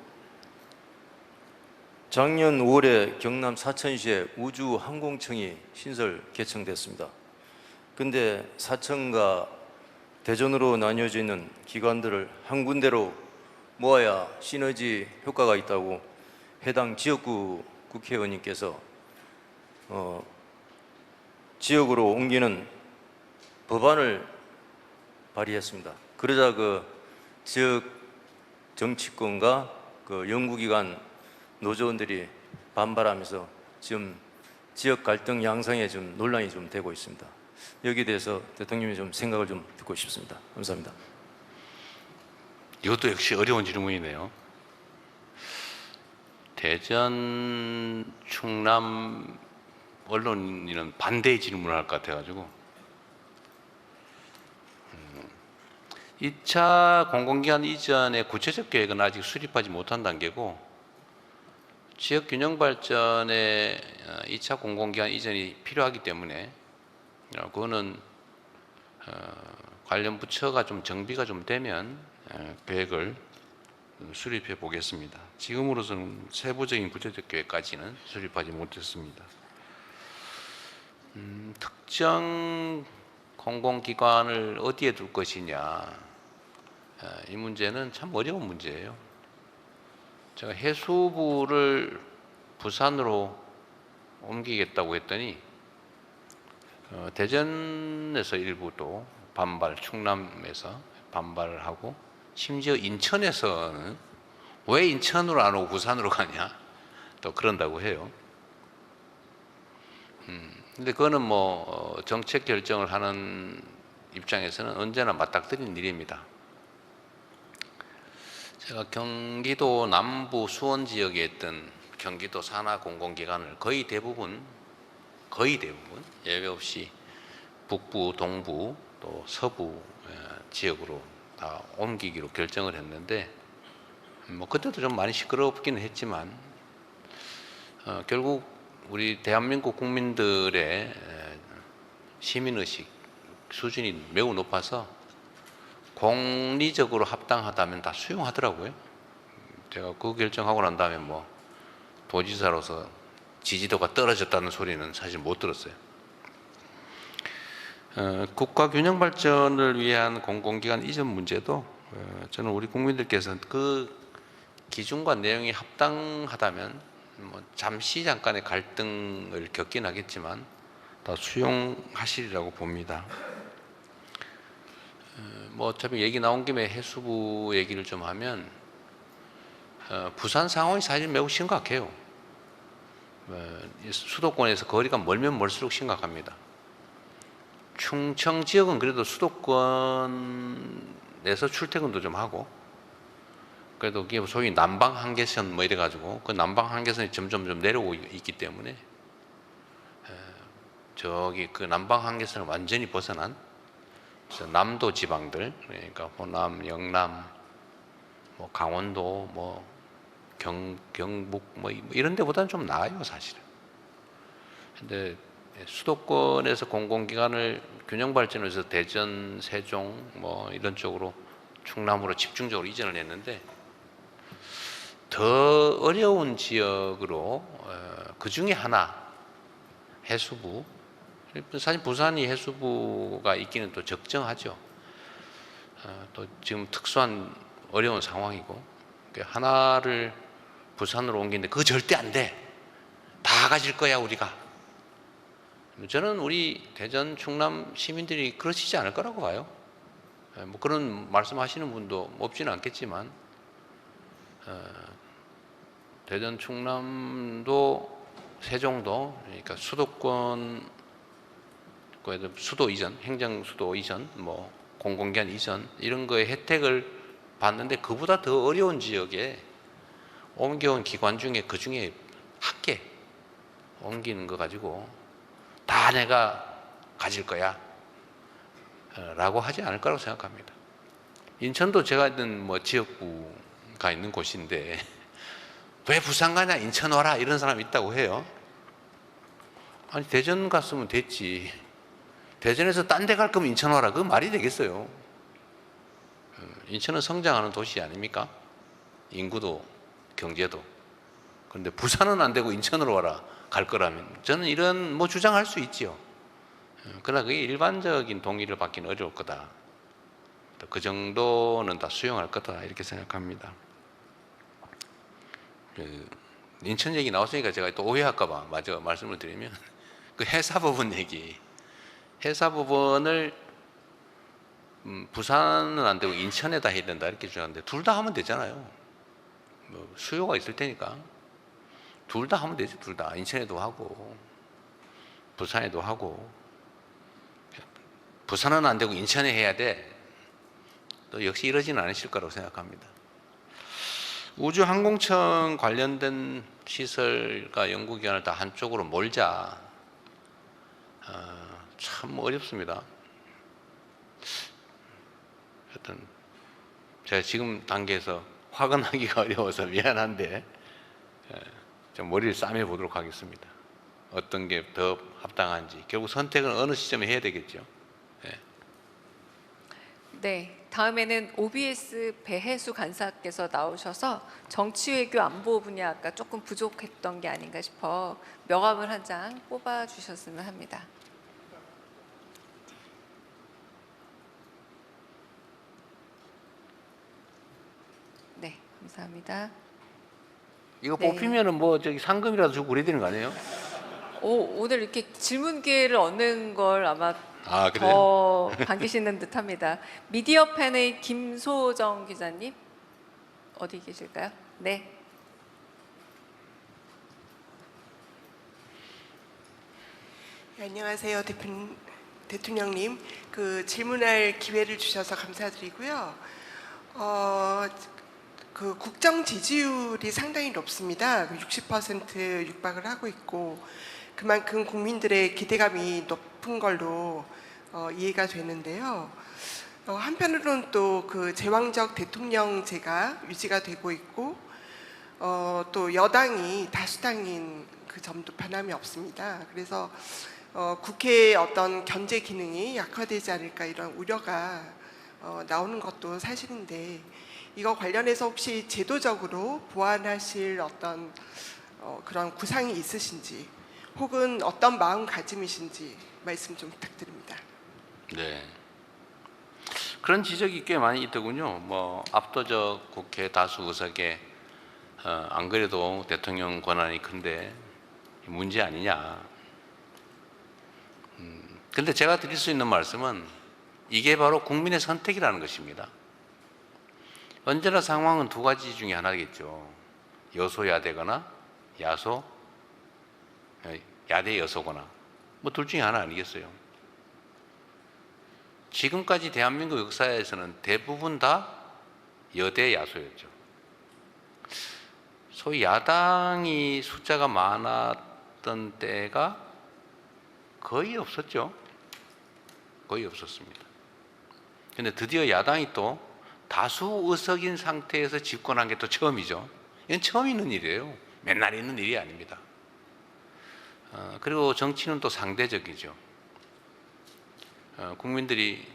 작년 5월에 경남 사천시에 우주항공청이 신설 개청됐습니다. 근데 사천과 대전으로 나뉘어져 있는 기관들을 한 군데로 모아야 시너지 효과가 있다고 해당 지역구 국회의원님께서 지역으로 옮기는 법안을 발의했습니다. 그러자 그 지역 정치권과 그 연구기관 노조원들이 반발하면서 지금 지역 갈등 양상에 좀 논란이 좀 되고 있습니다. 여기에 대해서 대통령이 좀 생각을 좀 듣고 싶습니다. 감사합니다. 이것도 역시 어려운 질문이네요. 대전, 충남 언론인은 반대의 질문을 할 것 같아가지고 2차 공공기관 이전의 구체적 계획은 아직 수립하지 못한 단계고, 지역균형 발전에 2차 공공기관 이전이 필요하기 때문에 그거는 관련 부처가 좀 정비가 좀 되면 계획을 수립해 보겠습니다. 지금으로서는 세부적인 구체적 계획까지는 수립하지 못했습니다. 특정 공공기관을 어디에 둘 것이냐, 이 문제는 참 어려운 문제예요. 제가 해수부를 부산으로 옮기겠다고 했더니 대전에서 일부도 반발, 충남에서 반발을 하고, 심지어 인천에서는 왜 인천으로 안 오고 부산으로 가냐 또 그런다고 해요. 근데 그거는 뭐 정책 결정을 하는 입장에서는 언제나 맞닥뜨리는 일입니다. 제가 경기도 남부 수원 지역에 있던 경기도 산하 공공기관을 거의 대부분 예외 없이 북부, 동부 또 서부 지역으로 다 옮기기로 결정을 했는데, 뭐 그때도 좀 많이 시끄럽기는 했지만 결국 우리 대한민국 국민들의 시민의식 수준이 매우 높아서 공리적으로 합당하다면 다 수용하더라고요. 제가 그 결정하고 난 다음에 뭐 도지사로서 지지도가 떨어졌다는 소리는 사실 못 들었어요. 국가 균형 발전을 위한 공공기관 이전 문제도 저는 우리 국민들께서 그 기준과 내용이 합당하다면 뭐 잠깐의 갈등을 겪긴 하겠지만 다 수용하시리라고 봅니다. 뭐 어차피 얘기 나온 김에 해수부 얘기를 좀 하면 부산 상황이 사실 매우 심각해요. 수도권에서 거리가 멀면 멀수록 심각합니다. 충청 지역은 그래도 수도권에서 출퇴근도 좀 하고, 그래도 그게 소위 남방 한계선 뭐 이래 가지고 그 남방 한계선이 점점 내려오고 있기 때문에 저기 그 남방 한계선을 완전히 벗어난 그래서 남도 지방들, 그러니까 호남, 영남, 뭐 강원도, 뭐 경북 뭐 이런 데보다는 좀 나아요, 사실은. 근데 수도권에서 공공기관을 균형 발전해서 대전, 세종 뭐 이런 쪽으로 충남으로 집중적으로 이전을 했는데 더 어려운 지역으로 그 중에 하나 해수부. 사실 부산이 해수부가 있기는 또 적정하죠. 또 지금 특수한 어려운 상황이고 하나를 부산으로 옮기는데 그거 절대 안 돼. 다 가질 거야 우리가. 저는 우리 대전 충남 시민들이 그러시지 않을 거라고 봐요. 뭐 그런 말씀하시는 분도 없지는 않겠지만 대전 충남도 세종도 그러니까 수도권 수도 이전, 행정 수도 이전, 뭐 공공기관 이전 이런 거에 혜택을 받는데 그보다 더 어려운 지역에 옮겨온 기관 중에 그 중에 한 개 옮기는 거 가지고 다 내가 가질 거야 라고 하지 않을 거라고 생각합니다. 인천도 제가 있는 뭐 지역구가 있는 곳인데 왜 부산 가냐 인천 와라 이런 사람이 있다고 해요. 아니 대전 갔으면 됐지. 대전에서 딴 데 갈 거면 인천 와라. 그거 말이 되겠어요. 인천은 성장하는 도시 아닙니까? 인구도 경제도. 그런데 부산은 안 되고 인천으로 와라 갈 거라면 저는 이런 뭐 주장할 수 있지요. 그러나 그게 일반적인 동의를 받기는 어려울 거다. 그 정도는 다 수용할 거다 이렇게 생각합니다. 인천 얘기 나왔으니까 제가 또 오해할까 봐 마저 말씀을 드리면 그 해사법원 얘기. 해사법원을 부산은 안 되고 인천에다 해야 된다 이렇게 주장하는데 둘 다 하면 되잖아요. 뭐 수요가 있을 테니까 둘 다 하면 되지. 둘 다 인천에도 하고 부산에도 하고. 부산은 안 되고 인천에 해야 돼. 또 역시 이러지는 않으실 거라고 생각합니다. 우주항공청 관련된 시설과 연구기관을 다 한쪽으로 몰자. 참 어렵습니다. 하여튼 제가 지금 단계에서 화가 나기가 어려워서 미안한데 좀 머리를 싸매 보도록 하겠습니다. 어떤 게 더 합당한지 결국 선택은 어느 시점에 해야 되겠죠. 네, 다음에는 OBS 배혜수 간사께서 나오셔서 정치외교 안보 분야가 조금 부족했던 게 아닌가 싶어 명함을 한 장 뽑아 주셨으면 합니다. 네, 감사합니다. 이거 네. 뽑히면은 뭐 저기 상금이라도 주고 그래야 되는 거 아니에요? 오늘 이렇게 질문 기회를 얻는 걸 아마 그래요? 더 반기시는 듯합니다. 미디어팬의 김소정 기자님 어디 계실까요? 네. 안녕하세요, 대통령님. 그 질문할 기회를 주셔서 감사드리고요. 그 국정 지지율이 상당히 높습니다. 60% 육박을 하고 있고 그만큼 국민들의 기대감이 높은 걸로 이해가 되는데요. 한편으로는 또 그 제왕적 대통령제가 유지가 되고 있고 또 여당이 다수당인 그 점도 변함이 없습니다. 그래서 국회의 어떤 견제 기능이 약화되지 않을까 이런 우려가 나오는 것도 사실인데 이거 관련해서 혹시 제도적으로 보완하실 어떤 그런 구상이 있으신지 혹은 어떤 마음가짐이신지 말씀 좀 부탁드립니다. 네. 그런 지적이 꽤 많이 있더군요. 뭐 압도적 국회 다수 의석에 안 그래도 대통령 권한이 큰데 문제 아니냐. 근데 제가 드릴 수 있는 말씀은 이게 바로 국민의 선택이라는 것입니다. 언제나 상황은 두 가지 중에 하나겠죠. 여소야대거나 야대 여소거나 뭐 둘 중에 하나 아니겠어요. 지금까지 대한민국 역사에서는 대부분 다 여대 야소였죠. 소위 야당이 숫자가 많았던 때가 거의 없었죠. 거의 없었습니다. 근데 드디어 야당이 또 다수 의석인 상태에서 집권한 게 또 처음이죠. 이건 처음 있는 일이에요. 맨날 있는 일이 아닙니다. 그리고 정치는 또 상대적이죠. 국민들이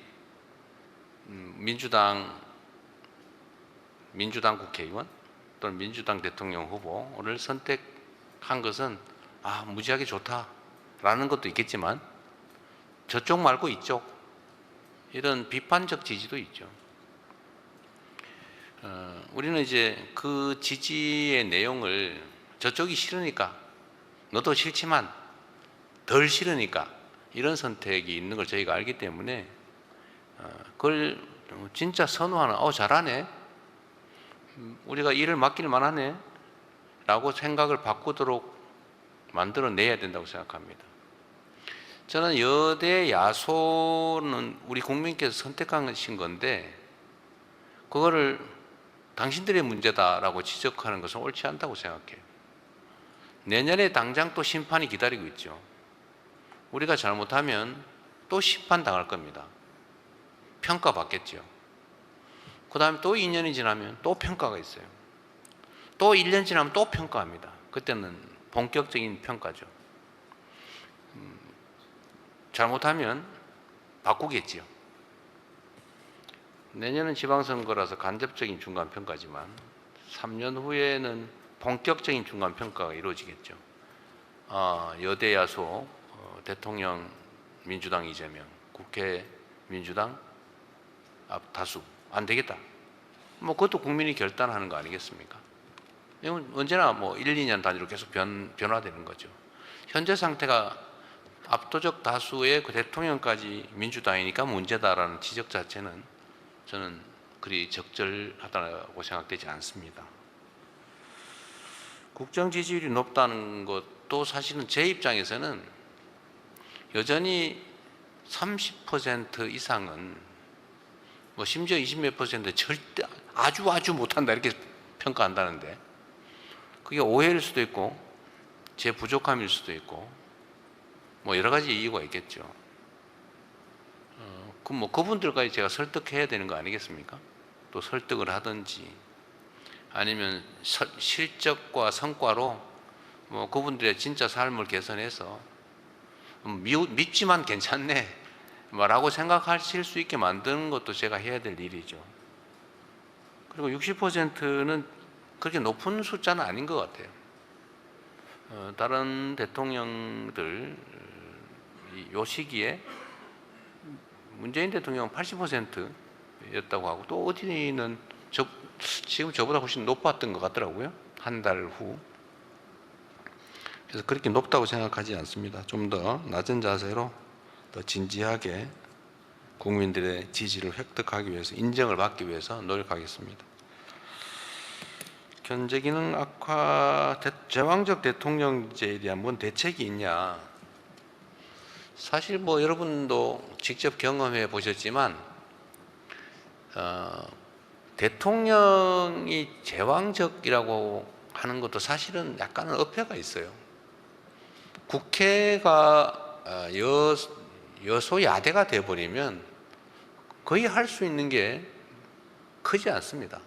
민주당 국회의원 또는 민주당 대통령 후보를 선택한 것은 무지하게 좋다라는 것도 있겠지만 저쪽 말고 이쪽 이런 비판적 지지도 있죠. 우리는 이제 그 지지의 내용을 저쪽이 싫으니까 너도 싫지만 덜 싫으니까 이런 선택이 있는 걸 저희가 알기 때문에 그걸 진짜 선호하는 잘하네 우리가 일을 맡길 만하네 라고 생각을 바꾸도록 만들어내야 된다고 생각합니다. 저는 여대 야소는 우리 국민께서 선택하신 건데 그거를 당신들의 문제다라고 지적하는 것은 옳지 않다고 생각해요. 내년에 당장 또 심판이 기다리고 있죠. 우리가 잘못하면 또 심판당할 겁니다. 평가받겠죠. 그 다음에 또 2년이 지나면 또 평가가 있어요. 또 1년 지나면 또 평가합니다. 그때는 본격적인 평가죠. 잘못하면 바꾸겠죠. 내년은 지방선거라서 간접적인 중간평가지만 3년 후에는 본격적인 중간평가가 이루어지겠죠. 여대 야소, 대통령 민주당 이재명, 국회 민주당 다수 안 되겠다. 그것도 국민이 결단하는 거 아니겠습니까? 이건 언제나 1, 2년 단위로 계속 변화되는 거죠. 현재 상태가 압도적 다수의 그 대통령까지 민주당이니까 문제다라는 지적 자체는 저는 그리 적절하다고 생각되지 않습니다. 국정 지지율이 높다는 것도 사실은 제 입장에서는 여전히 30% 이상은 심지어 20몇 % 절대 아주 못한다 이렇게 평가한다는데 그게 오해일 수도 있고 제 부족함일 수도 있고 여러 가지 이유가 있겠죠. 그분들까지 제가 설득해야 되는 거 아니겠습니까? 또 설득을 하든지 아니면 실적과 성과로 그분들의 진짜 삶을 개선해서 믿지만 괜찮네 라고 생각하실 수 있게 만드는 것도 제가 해야 될 일이죠. 그리고 60%는 그렇게 높은 숫자는 아닌 것 같아요. 다른 대통령들 이 시기에 문재인 대통령은 80%였다고 하고 또 어디는 지금 저보다 훨씬 높았던 것 같더라고요. 한 달 후. 그래서 그렇게 높다고 생각하지 않습니다. 좀 더 낮은 자세로 더 진지하게 국민들의 지지를 획득하기 위해서 인정을 받기 위해서 노력하겠습니다. 견제 기능 악화, 제왕적 대통령제에 대한 뭔 대책이 있냐? 사실 여러분도 직접 경험해 보셨지만 대통령이 제왕적이라고 하는 것도 사실은 약간은 어폐가 있어요. 국회가 여소야대가 되어버리면 거의 할 수 있는 게 크지 않습니다.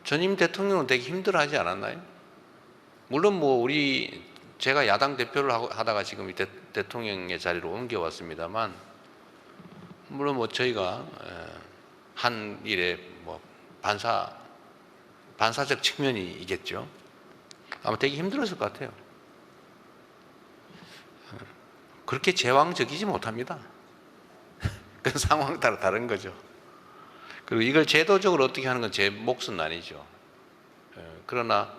전임 대통령은 되게 힘들어하지 않았나요? 물론 제가 야당 대표를 하다가 지금 대통령의 자리로 옮겨왔습니다만 물론 저희가 한 일에 반사적 측면이 있겠죠. 아마 되게 힘들었을 것 같아요. 그렇게 제왕적이지 못합니다. 그 상황 따라 다른 거죠. 그리고 이걸 제도적으로 어떻게 하는 건 제 몫은 아니죠. 그러나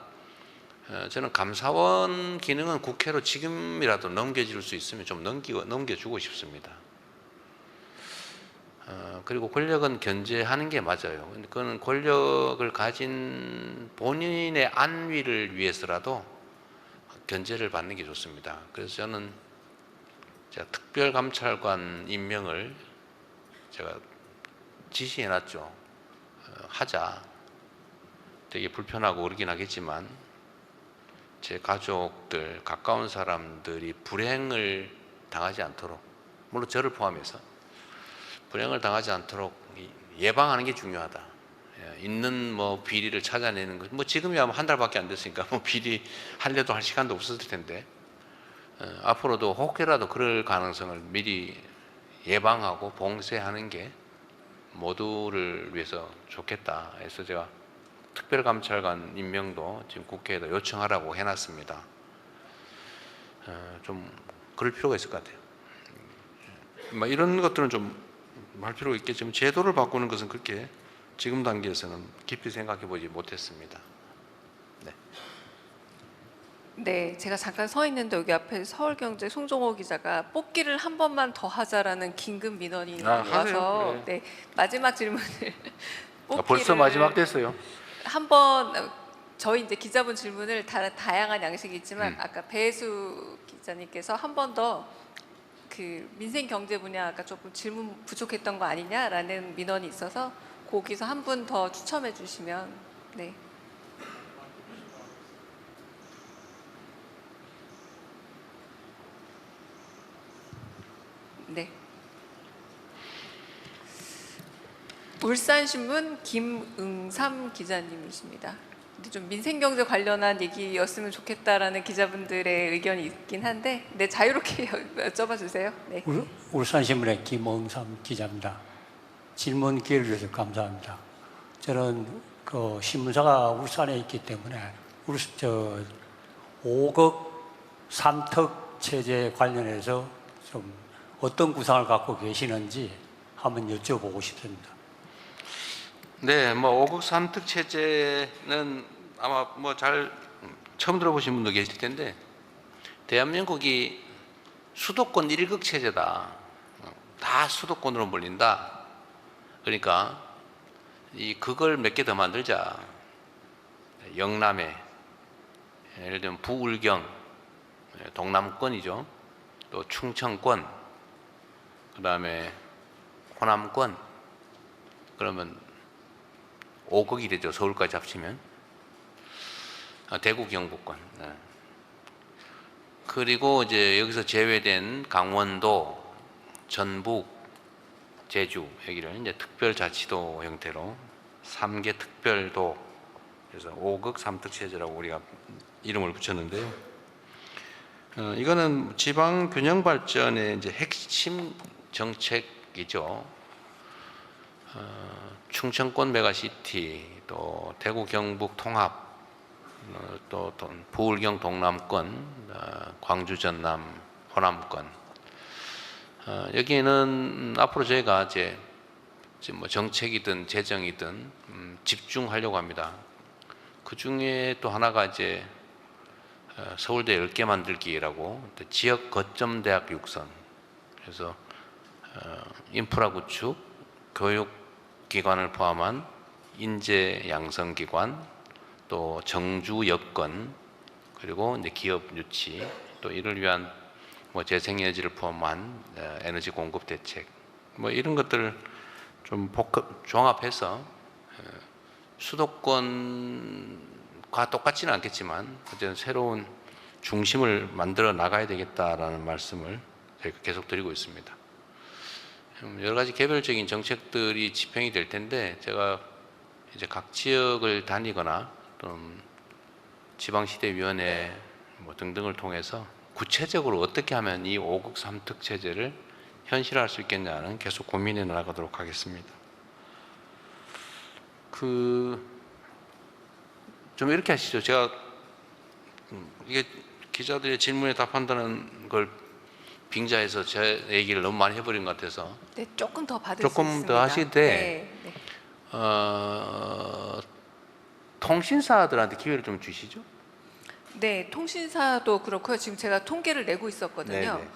저는 감사원 기능은 국회로 지금이라도 넘겨줄 수 있으면 좀 넘겨주고 싶습니다. 그리고 권력은 견제하는 게 맞아요. 근데 그건 권력을 가진 본인의 안위를 위해서라도 견제를 받는 게 좋습니다. 그래서 저는 제가 특별감찰관 임명을 제가 지시해놨죠. 하자. 되게 불편하고 그러긴 하겠지만 제 가족들, 가까운 사람들이 불행을 당하지 않도록, 물론 저를 포함해서 불행을 당하지 않도록 예방하는 게 중요하다. 있는 뭐 비리를 찾아내는 것, 뭐 지금이야 한 달밖에 안 됐으니까 뭐 비리 하려도 할 시간도 없었을 텐데 앞으로도 혹여라도 그럴 가능성을 미리 예방하고 봉쇄하는 게 모두를 위해서 좋겠다 해서 제가 특별감찰관 임명도 지금 국회에다 요청하라고 해놨습니다. 좀 그럴 필요가 있을 것 같아요. 뭐 이런 것들은 좀 할 필요가 있겠지만 제도를 바꾸는 것은 그렇게 지금 단계에서는 깊이 생각해 보지 못했습니다. 네. 네, 제가 잠깐 서 있는데 여기 앞에 서울경제 송종호 기자가 뽑기를 한 번만 더 하자라는 긴급 민원이 와서 하세요. 네, 마지막 질문을 벌써 마지막 됐어요. 한번 저희 이제 기자분 질문을 다양한 양식이 있지만 아까 배수 기자님께서 한 번 더 그 민생 경제 분야가 조금 질문 부족했던 거 아니냐라는 민원이 있어서 거기서 한 분 더 추첨해 주시면 네. 네. 울산신문 김응삼 기자님이십니다. 근데 좀 민생경제 관련한 얘기였으면 좋겠다라는 기자분들의 의견이 있긴 한데, 네 자유롭게 여쭤봐 주세요. 네. 울산신문의 김응삼 기자입니다. 질문 기회를 주셔서 감사합니다. 저는 그 신문사가 울산에 있기 때문에 5급 삼특 체제 관련해서 좀 어떤 구상을 갖고 계시는지 한번 여쭤보고 싶습니다. 네, 뭐 5급 삼특 체제는 아마 뭐 잘 처음 들어보신 분도 계실 텐데 대한민국이 수도권 1극 체제다. 다 수도권으로 몰린다. 그러니까 이 극을 몇 개 더 만들자. 영남에 예를 들면 부울경, 동남권이죠. 또 충청권, 그 다음에 호남권. 그러면 5극이 되죠. 서울까지 합치면. 대구 경북권. 네. 그리고 이제 여기서 제외된 강원도, 전북, 제주 여기를 이제 특별자치도 형태로 3개 특별도, 그래서 5극 3특 체제라고 우리가 이름을 붙였는데요. 이거는 지방 균형 발전의 이제 핵심 정책이죠. 충청권 메가시티, 또 대구 경북 통합, 또 부울경 동남권, 광주 전남 호남권. 여기에는 앞으로 저희가 이제 뭐 정책이든 재정이든 집중하려고 합니다. 그 중에 또 하나가 이제 서울대 10개 만들기라고 지역 거점 대학 육선. 그래서 인프라 구축, 교육 기관을 포함한 인재 양성 기관, 또 정주 여건, 그리고 이제 기업 유치, 또 이를 위한 뭐 재생에너지를 포함한 에너지 공급 대책, 뭐 이런 것들을 좀 종합해서 수도권과 똑같지는 않겠지만 어쨌든 새로운 중심을 만들어 나가야 되겠다라는 말씀을 저희가 계속 드리고 있습니다. 여러 가지 개별적인 정책들이 집행이 될 텐데 제가 이제 각 지역을 다니거나 또는 지방시대위원회 뭐 등등을 통해서 구체적으로 어떻게 하면 이 5극 3특 체제를 현실화할 수 있겠냐는 계속 고민해 나가도록 하겠습니다. 좀 이렇게 하시죠. 제가 이게 기자들의 질문에 답한다는 걸 빙자해서 제 얘기를 너무 많이 해버린 것 같아서 네, 조금 더 받을 수 조금 있습니다. 더 하시되 네, 네. 통신사들한테 기회를 좀 주시죠. 네, 통신사도 그렇고요. 지금 제가 통계를 내고 있었거든요. 네네.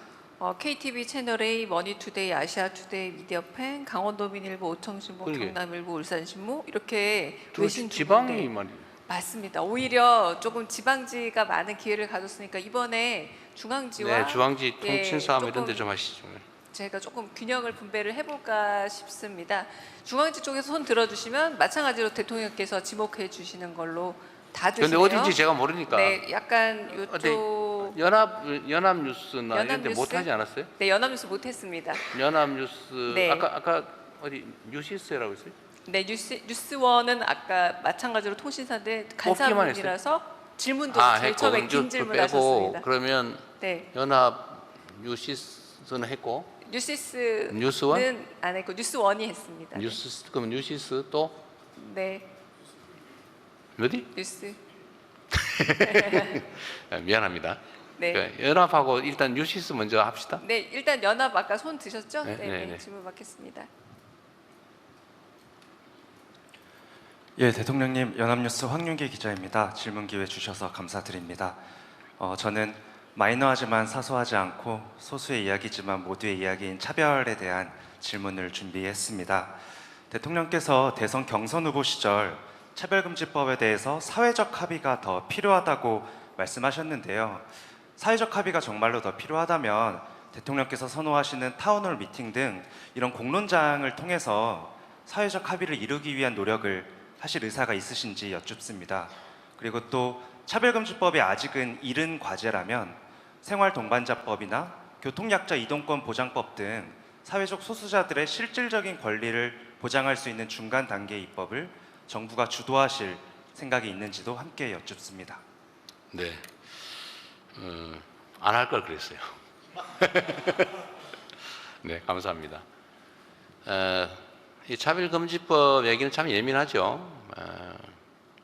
KTV 채널 A, 머니투데이, 아시아투데이, 미디어팬, 강원도민일보, 오청신보, 그러게. 경남일보, 울산신보 이렇게 저 외신 두 지방이 군데. 말이 맞습니다. 오히려 조금 지방지가 많은 기회를 가졌으니까 이번에 중앙지와 네, 중앙지 예, 통신사 뭐 이런 조금 데 좀 하시죠. 제가 조금 균형을 분배를 해볼까 싶습니다. 중앙지 쪽에서 손 들어주시면 마찬가지로 대통령께서 지목해 주시는 걸로 다 근데 주시네요. 어딘지 제가 모르니까. 네, 약간 어디 요쪽 연합뉴스나 이런 데 연합뉴스? 못하지 않았어요? 네, 연합뉴스 못했습니다. 연합뉴스 네. 아까 어디 뉴시스라고 했어요? 네, 뉴스원은 아까 마찬가지로 통신사인데 뽑기만 간사분이라서 질문도 제일 했고 처음에 은주 긴 질문 빼고 하셨습니다. 그러면 네, 연합 뉴시스는 했고 뉴시스는 뉴스원? 안 했고 뉴스원이 했습니다. 뉴스 그럼 뉴시스 또 네, 어디? 뉴스. 미안합니다. 네. 그러니까 연합하고 일단 뉴시스 먼저 합시다. 네, 일단 연합 아까 손 드셨죠? 네, 네, 네, 네, 네. 질문 받겠습니다. 예, 대통령님, 연합뉴스 황윤기 기자입니다. 질문 기회 주셔서 감사드립니다. 저는 마이너하지만 사소하지 않고 소수의 이야기지만 모두의 이야기인 차별에 대한 질문을 준비했습니다. 대통령께서 대선 경선 후보 시절 차별금지법에 대해서 사회적 합의가 더 필요하다고 말씀하셨는데요. 사회적 합의가 정말로 더 필요하다면 대통령께서 선호하시는 타운홀 미팅 등 이런 공론장을 통해서 사회적 합의를 이루기 위한 노력을 하실 의사가 있으신지 여쭙습니다. 그리고 또 차별금지법이 아직은 이른 과제라면 생활동반자법이나 교통약자 이동권 보장법 등 사회적 소수자들의 실질적인 권리를 보장할 수 있는 중간 단계 입법을 정부가 주도하실 생각이 있는지도 함께 여쭙습니다. 네, 안 할 걸 그랬어요. 네, 감사합니다. 이 차별금지법 얘기는 참 예민하죠.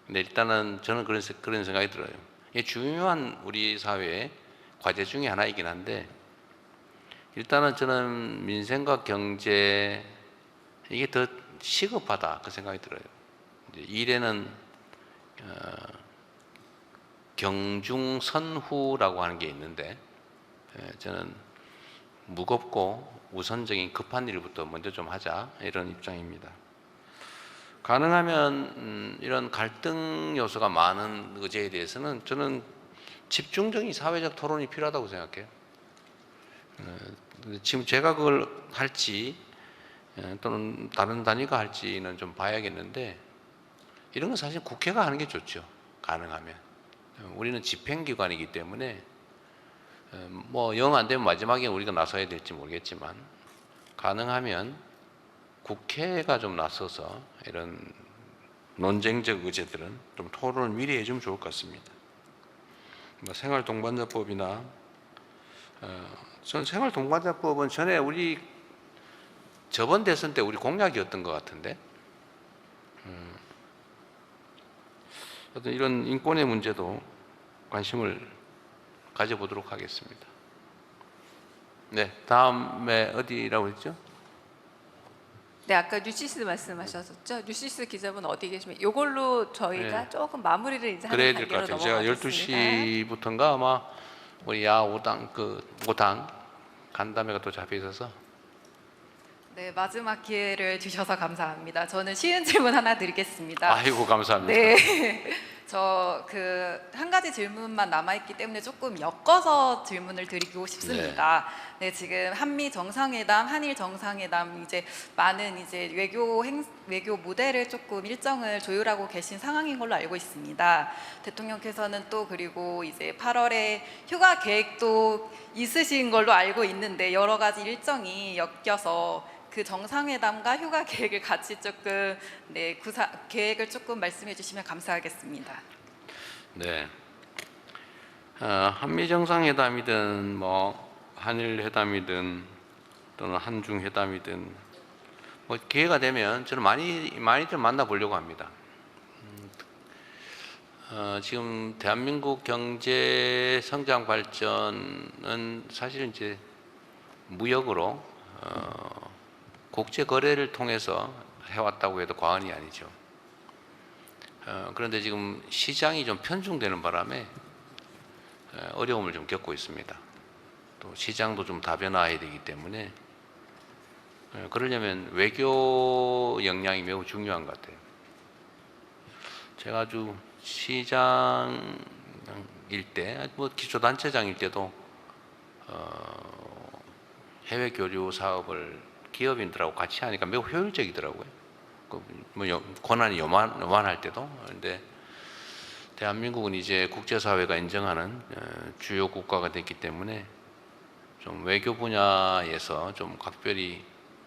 근데 일단은 저는 그런 생각이 들어요. 이게 중요한 우리 사회의 과제 중에 하나이긴 한데 일단은 저는 민생과 경제 이게 더 시급하다 그 생각이 들어요. 이제 일에는 경중선후라고 하는 게 있는데 저는 무겁고 우선적인 급한 일부터 먼저 좀 하자 이런 입장입니다. 가능하면 이런 갈등 요소가 많은 의제에 대해서는 저는 집중적인 사회적 토론이 필요하다고 생각해요. 지금 제가 그걸 할지 또는 다른 단위가 할지는 좀 봐야겠는데 이런 건 사실 국회가 하는 게 좋죠. 가능하면. 우리는 집행기관이기 때문에 뭐 영 안 되면 마지막에 우리가 나서야 될지 모르겠지만 가능하면 국회가 좀 나서서 이런 논쟁적 의제들은 좀 토론을 미리 해주면 좋을 것 같습니다. 뭐 생활동반자법이나 전 생활동반자법은 전에 우리 저번 대선 때 우리 공약이었던 것 같은데 어떤 이런 인권의 문제도 관심을 가져보도록 하겠습니다. 네, 다음에 어디라고 했죠? 네, 아까 뉴시스 말씀하셨었죠? 뉴시스 기자분 어디 계시면 이걸로 저희가 네. 조금 마무리를 이제 그래야 하는 될 것 단계로 같아요. 제가 넘어가겠습니다. 12시부터인가 아마 우리 야 5당 그 5당 간담회가 또 잡혀 있어서 네, 마지막 기회를 주셔서 감사합니다. 저는 쉬운 질문 하나 드리겠습니다. 아이고 감사합니다. 네. 저 그 한 가지 질문만 남아있기 때문에 조금 엮어서 질문을 드리고 싶습니다. 네, 지금 한미 정상회담, 한일 정상회담 이제 많은 이제 외교 모델을 조금 일정을 조율하고 계신 상황인 걸로 알고 있습니다. 대통령께서는 또 그리고 이제 8월에 휴가 계획도 있으신 걸로 알고 있는데 여러 가지 일정이 엮여서 그 정상회담과 휴가 계획을 같이 조금 계획을 조금 말씀해 주시면 감사하겠습니다. 네. 한미 정상회담이든 뭐 한일 회담이든 또는 한중 회담이든 뭐 기회가 되면 저는 많이들 만나보려고 합니다. 지금 대한민국 경제 성장 발전은 사실 이제 무역으로 국제 거래를 통해서 해왔다고 해도 과언이 아니죠. 그런데 지금 시장이 좀 편중되는 바람에 어려움을 좀 겪고 있습니다. 또 시장도 좀 다변화해야 되기 때문에 그러려면 외교 역량이 매우 중요한 것 같아요. 제가 아주 시장일 때, 뭐 기초단체장일 때도 해외 교류 사업을 기업인들하고 같이 하니까 매우 효율적이더라고요. 권한이 요만할 때도. 그런데 대한민국은 이제 국제사회가 인정하는 주요 국가가 됐기 때문에 좀 외교 분야에서 좀 각별히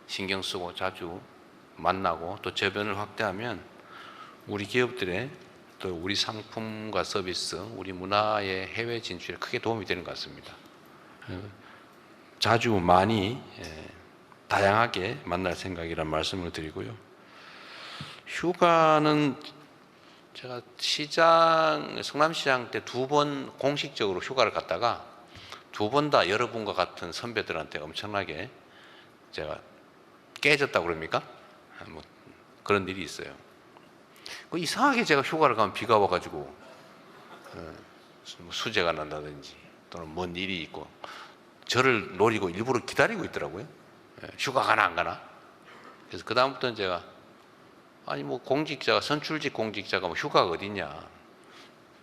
신경 쓰고 자주 만나고 또 저변을 확대하면 우리 기업들의 또 우리 상품과 서비스, 우리 문화의 해외 진출에 크게 도움이 되는 것 같습니다. 자주 많이 다양하게 만날 생각이란 말씀을 드리고요. 휴가는 제가 성남시장 때 2번 공식적으로 휴가를 갔다가 2번 다 여러분과 같은 선배들한테 엄청나게 제가 깨졌다고 그럽니까? 뭐 그런 일이 있어요. 이상하게 제가 휴가를 가면 비가 와가지고 수재가 난다든지 또는 뭔 일이 있고 저를 노리고 일부러 기다리고 있더라고요. 휴가 가나 안 가나? 그래서 그 다음부터는 제가 아니 뭐 공직자가 선출직 공직자가 뭐 휴가가 어딨냐?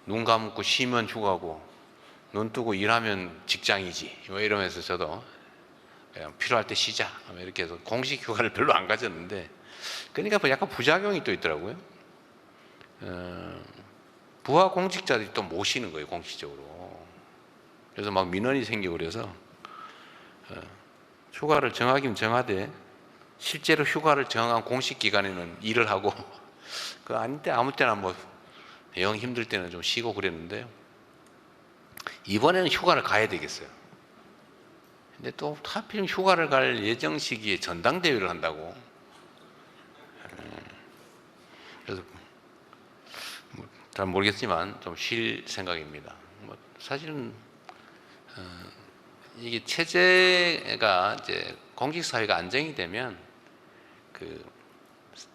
눈 감고 쉬면 휴가고 눈 뜨고 일하면 직장이지. 뭐 이러면서 저도 그냥 필요할 때 쉬자. 이렇게 해서 공식 휴가를 별로 안 가졌는데 그러니까 약간 부작용이 또 있더라고요. 부하 공직자들이 또 못 쉬는 거예요, 공식적으로. 그래서 막 민원이 생기고 그래서 휴가를 정하긴 정하되 실제로 휴가를 정한 공식 기간에는 일을 하고 그 아닐 때 아무 때나 뭐 영 힘들 때는 좀 쉬고 그랬는데요. 이번에는 휴가를 가야 되겠어요. 근데 또 하필 휴가를 갈 예정 시기에 전당대회를 한다고. 그래서 잘 모르겠지만 좀 쉴 생각입니다. 사실은 이게 체제가 이제 공직 사회가 안정이 되면 그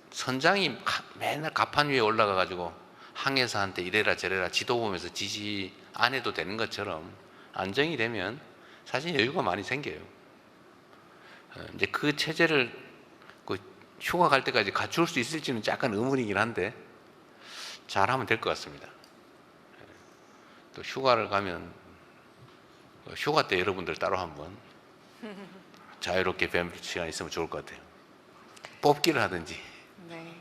선장이 맨날 갑판 위에 올라가 가지고 항해사한테 이래라 저래라 지도 보면서 지시 안 해도 되는 것처럼 안정이 되면 사실 여유가 많이 생겨요. 이제 그 체제를 그 휴가 갈 때까지 갖출 수 있을지는 약간 의문이긴 한데 잘하면 될 것 같습니다. 또 휴가를 가면 휴가 때 여러분들 따로 한번 자유롭게 뵐 시간 있으면 좋을 것 같아요. 뽑기를 하든지. 네.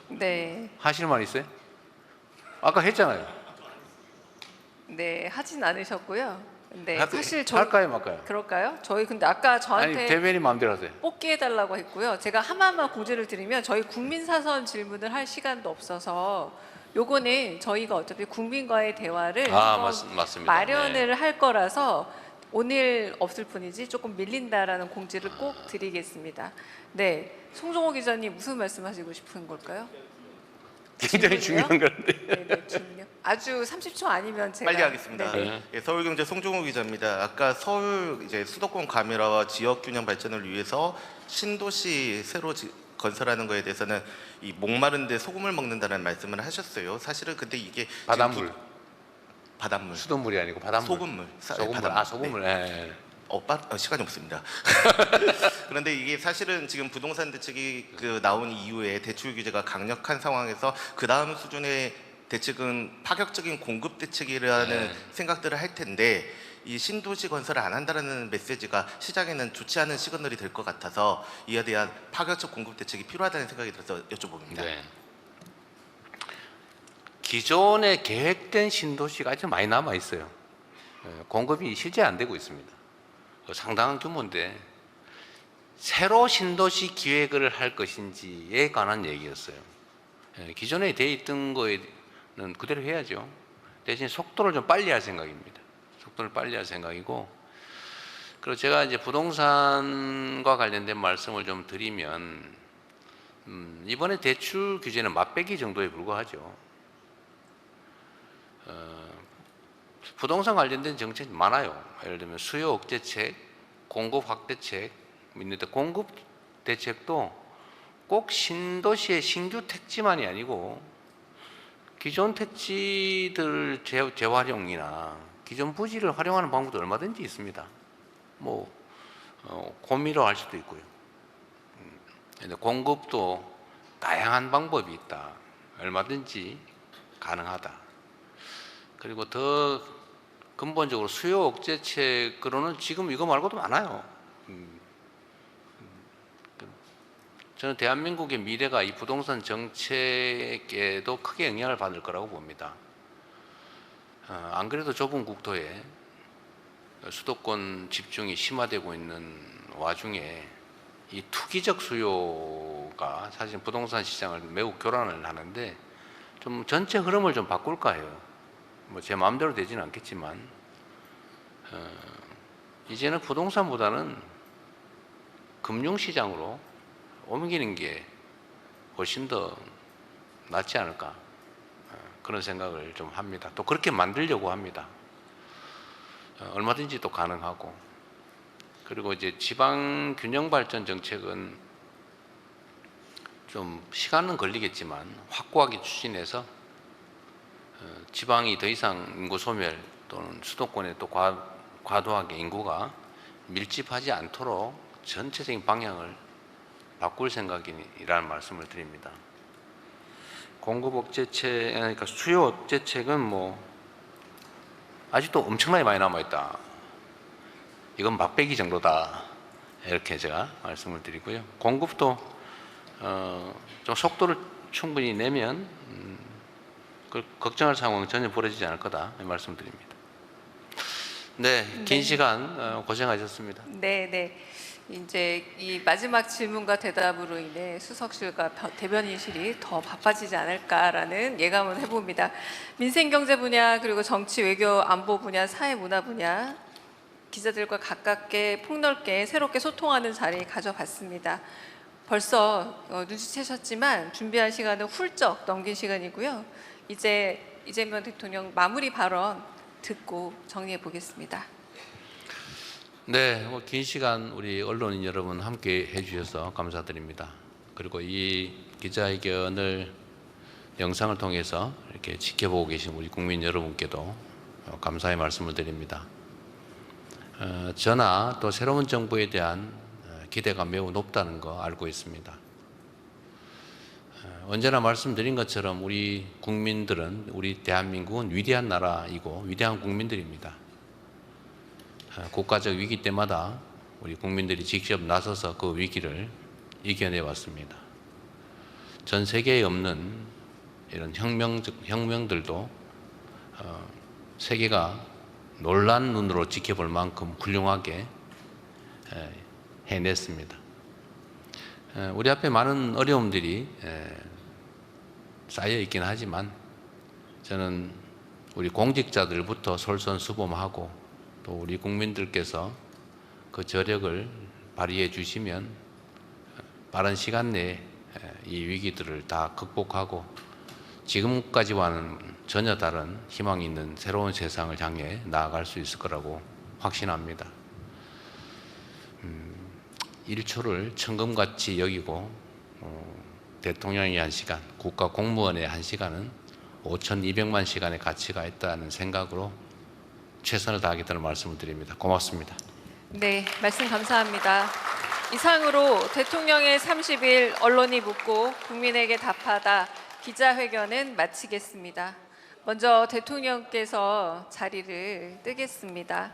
네. 하실 말 있어요? 아까 했잖아요. 네, 하진 않으셨고요. 네, 할까요? 사실 할까요, 말까요? 그럴까요? 저희 근데 아까 저한테 아니 대변인 마음대로 하세요. 뽑기 해달라고 했고요. 제가 하나만 공지를 드리면 저희 국민사선 질문을 할 시간도 없어서 요거는 저희가 어차피 국민과의 대화를 한번 맞습니다. 마련을 할 거라서 오늘 없을 뿐이지 조금 밀린다라는 공지를 꼭 드리겠습니다. 네, 송종호 기자님 무슨 말씀하시고 싶은 걸까요? 굉장히 중요한 건데. 네, 질문요. 아주 30초 아니면 제가 빨리 하겠습니다. 네. 예, 서울경제 송종호 기자입니다. 아까 서울 이제 수도권 과밀화와 지역 균형 발전을 위해서 신도시 새로 건설하는 거에 대해서는 이 목마른데 소금을 먹는다는 말씀을 하셨어요. 사실은 근데 이게 바닷물. 바닷물. 수돗물이 아니고 바닷물. 소금물. 소금물. 바닷물. 소금물. 네. 시간이 없습니다. 그런데 이게 사실은 지금 부동산 대책이 나온 이후에 대출 규제가 강력한 상황에서 그 다음 수준의 대책은 파격적인 공급 대책이라는 생각들을 할 텐데 이 신도시 건설을 안 한다는 메시지가 시장에는 좋지 않은 시그널이 될 것 같아서 이에 대한 파격적 공급 대책이 필요하다는 생각이 들어서 여쭤봅니다. 네. 기존에 계획된 신도시가 아주 많이 남아 있어요. 공급이 실제 안 되고 있습니다. 상당한 규모인데 새로 신도시 기획을 할 것인지에 관한 얘기였어요. 기존에 돼 있던 거에는 그대로 해야죠. 대신 속도를 좀 빨리 할 생각입니다. 속도를 빨리 할 생각이고, 그리고 제가 이제 부동산과 관련된 말씀을 좀 드리면 이번에 대출 규제는 맛배기 정도에 불과하죠. 부동산 관련된 정책이 많아요. 예를 들면 수요 억제책, 공급 확대책 있는데 공급 대책도 꼭 신도시의 신규 택지만이 아니고 기존 택지들 재활용이나 기존 부지를 활용하는 방법도 얼마든지 있습니다. 뭐 고미로 할 수도 있고요. 근데 공급도 다양한 방법이 있다. 얼마든지 가능하다. 그리고 더 근본적으로 수요 억제책으로는 지금 이거 말고도 많아요. 저는 대한민국의 미래가 이 부동산 정책에도 크게 영향을 받을 거라고 봅니다. 안 그래도 좁은 국토에 수도권 집중이 심화되고 있는 와중에 이 투기적 수요가 사실 부동산 시장을 매우 교란을 하는데 좀 전체 흐름을 좀 바꿀까 해요. 뭐 제 마음대로 되지는 않겠지만 이제는 부동산보다는 금융시장으로 옮기는 게 훨씬 더 낫지 않을까 그런 생각을 좀 합니다. 또 그렇게 만들려고 합니다. 얼마든지 또 가능하고. 그리고 이제 지방 균형 발전 정책은 좀 시간은 걸리겠지만 확고하게 추진해서 지방이 더 이상 인구 소멸 또는 수도권에 또 과도하게 인구가 밀집하지 않도록 전체적인 방향을 바꿀 생각이라는 말씀을 드립니다. 공급 억제책, 그러니까 수요 억제책은 뭐 아직도 엄청나게 많이 남아 있다. 이건 맛배기 정도다. 이렇게 제가 말씀을 드리고요. 공급도 좀 속도를 충분히 내면 걱정할 상황은 전혀 벌어지지 않을 거다. 말씀드립니다. 네, 긴 시간 고생하셨습니다. 네, 네. 이제 이 마지막 질문과 대답으로 인해 수석실과 대변인실이 더 바빠지지 않을까라는 예감을 해봅니다. 민생경제 분야 그리고 정치 외교 안보 분야 사회문화 분야 기자들과 가깝게 폭넓게 새롭게 소통하는 자리 가져봤습니다. 벌써 눈치채셨지만 준비한 시간은 훌쩍 넘긴 시간이고요. 이제 이재명 대통령 마무리 발언 듣고 정리해 보겠습니다. 네, 긴 시간 우리 언론인 여러분 함께 해주셔서 감사드립니다. 그리고 이 기자회견을 영상을 통해서 이렇게 지켜보고 계신 우리 국민 여러분께도 감사의 말씀을 드립니다. 저나 또 새로운 정부에 대한 기대가 매우 높다는 거 알고 있습니다. 언제나 말씀드린 것처럼 우리 국민들은, 우리 대한민국은 위대한 나라이고 위대한 국민들입니다. 국가적 위기 때마다 우리 국민들이 직접 나서서 그 위기를 이겨내 왔습니다. 전 세계에 없는 이런 혁명들도 세계가 놀란 눈으로 지켜볼 만큼 훌륭하게 해냈습니다. 우리 앞에 많은 어려움들이 쌓여 있긴 하지만 저는 우리 공직자들부터 솔선수범하고 또 우리 국민들께서 그 저력을 발휘해 주시면 빠른 시간 내에 이 위기들을 다 극복하고 지금까지와는 전혀 다른 희망이 있는 새로운 세상을 향해 나아갈 수 있을 거라고 확신합니다. 1초를 천금같이 여기고 대통령의 1시간, 국가 공무원의 1시간은 5,200만 시간의 가치가 있다는 생각으로 최선을 다하겠다는 말씀을 드립니다. 고맙습니다. 네, 말씀 감사합니다. 이상으로 대통령의 30일 언론이 묻고 국민에게 답하다 기자회견은 마치겠습니다. 먼저 대통령께서 자리를 뜨겠습니다.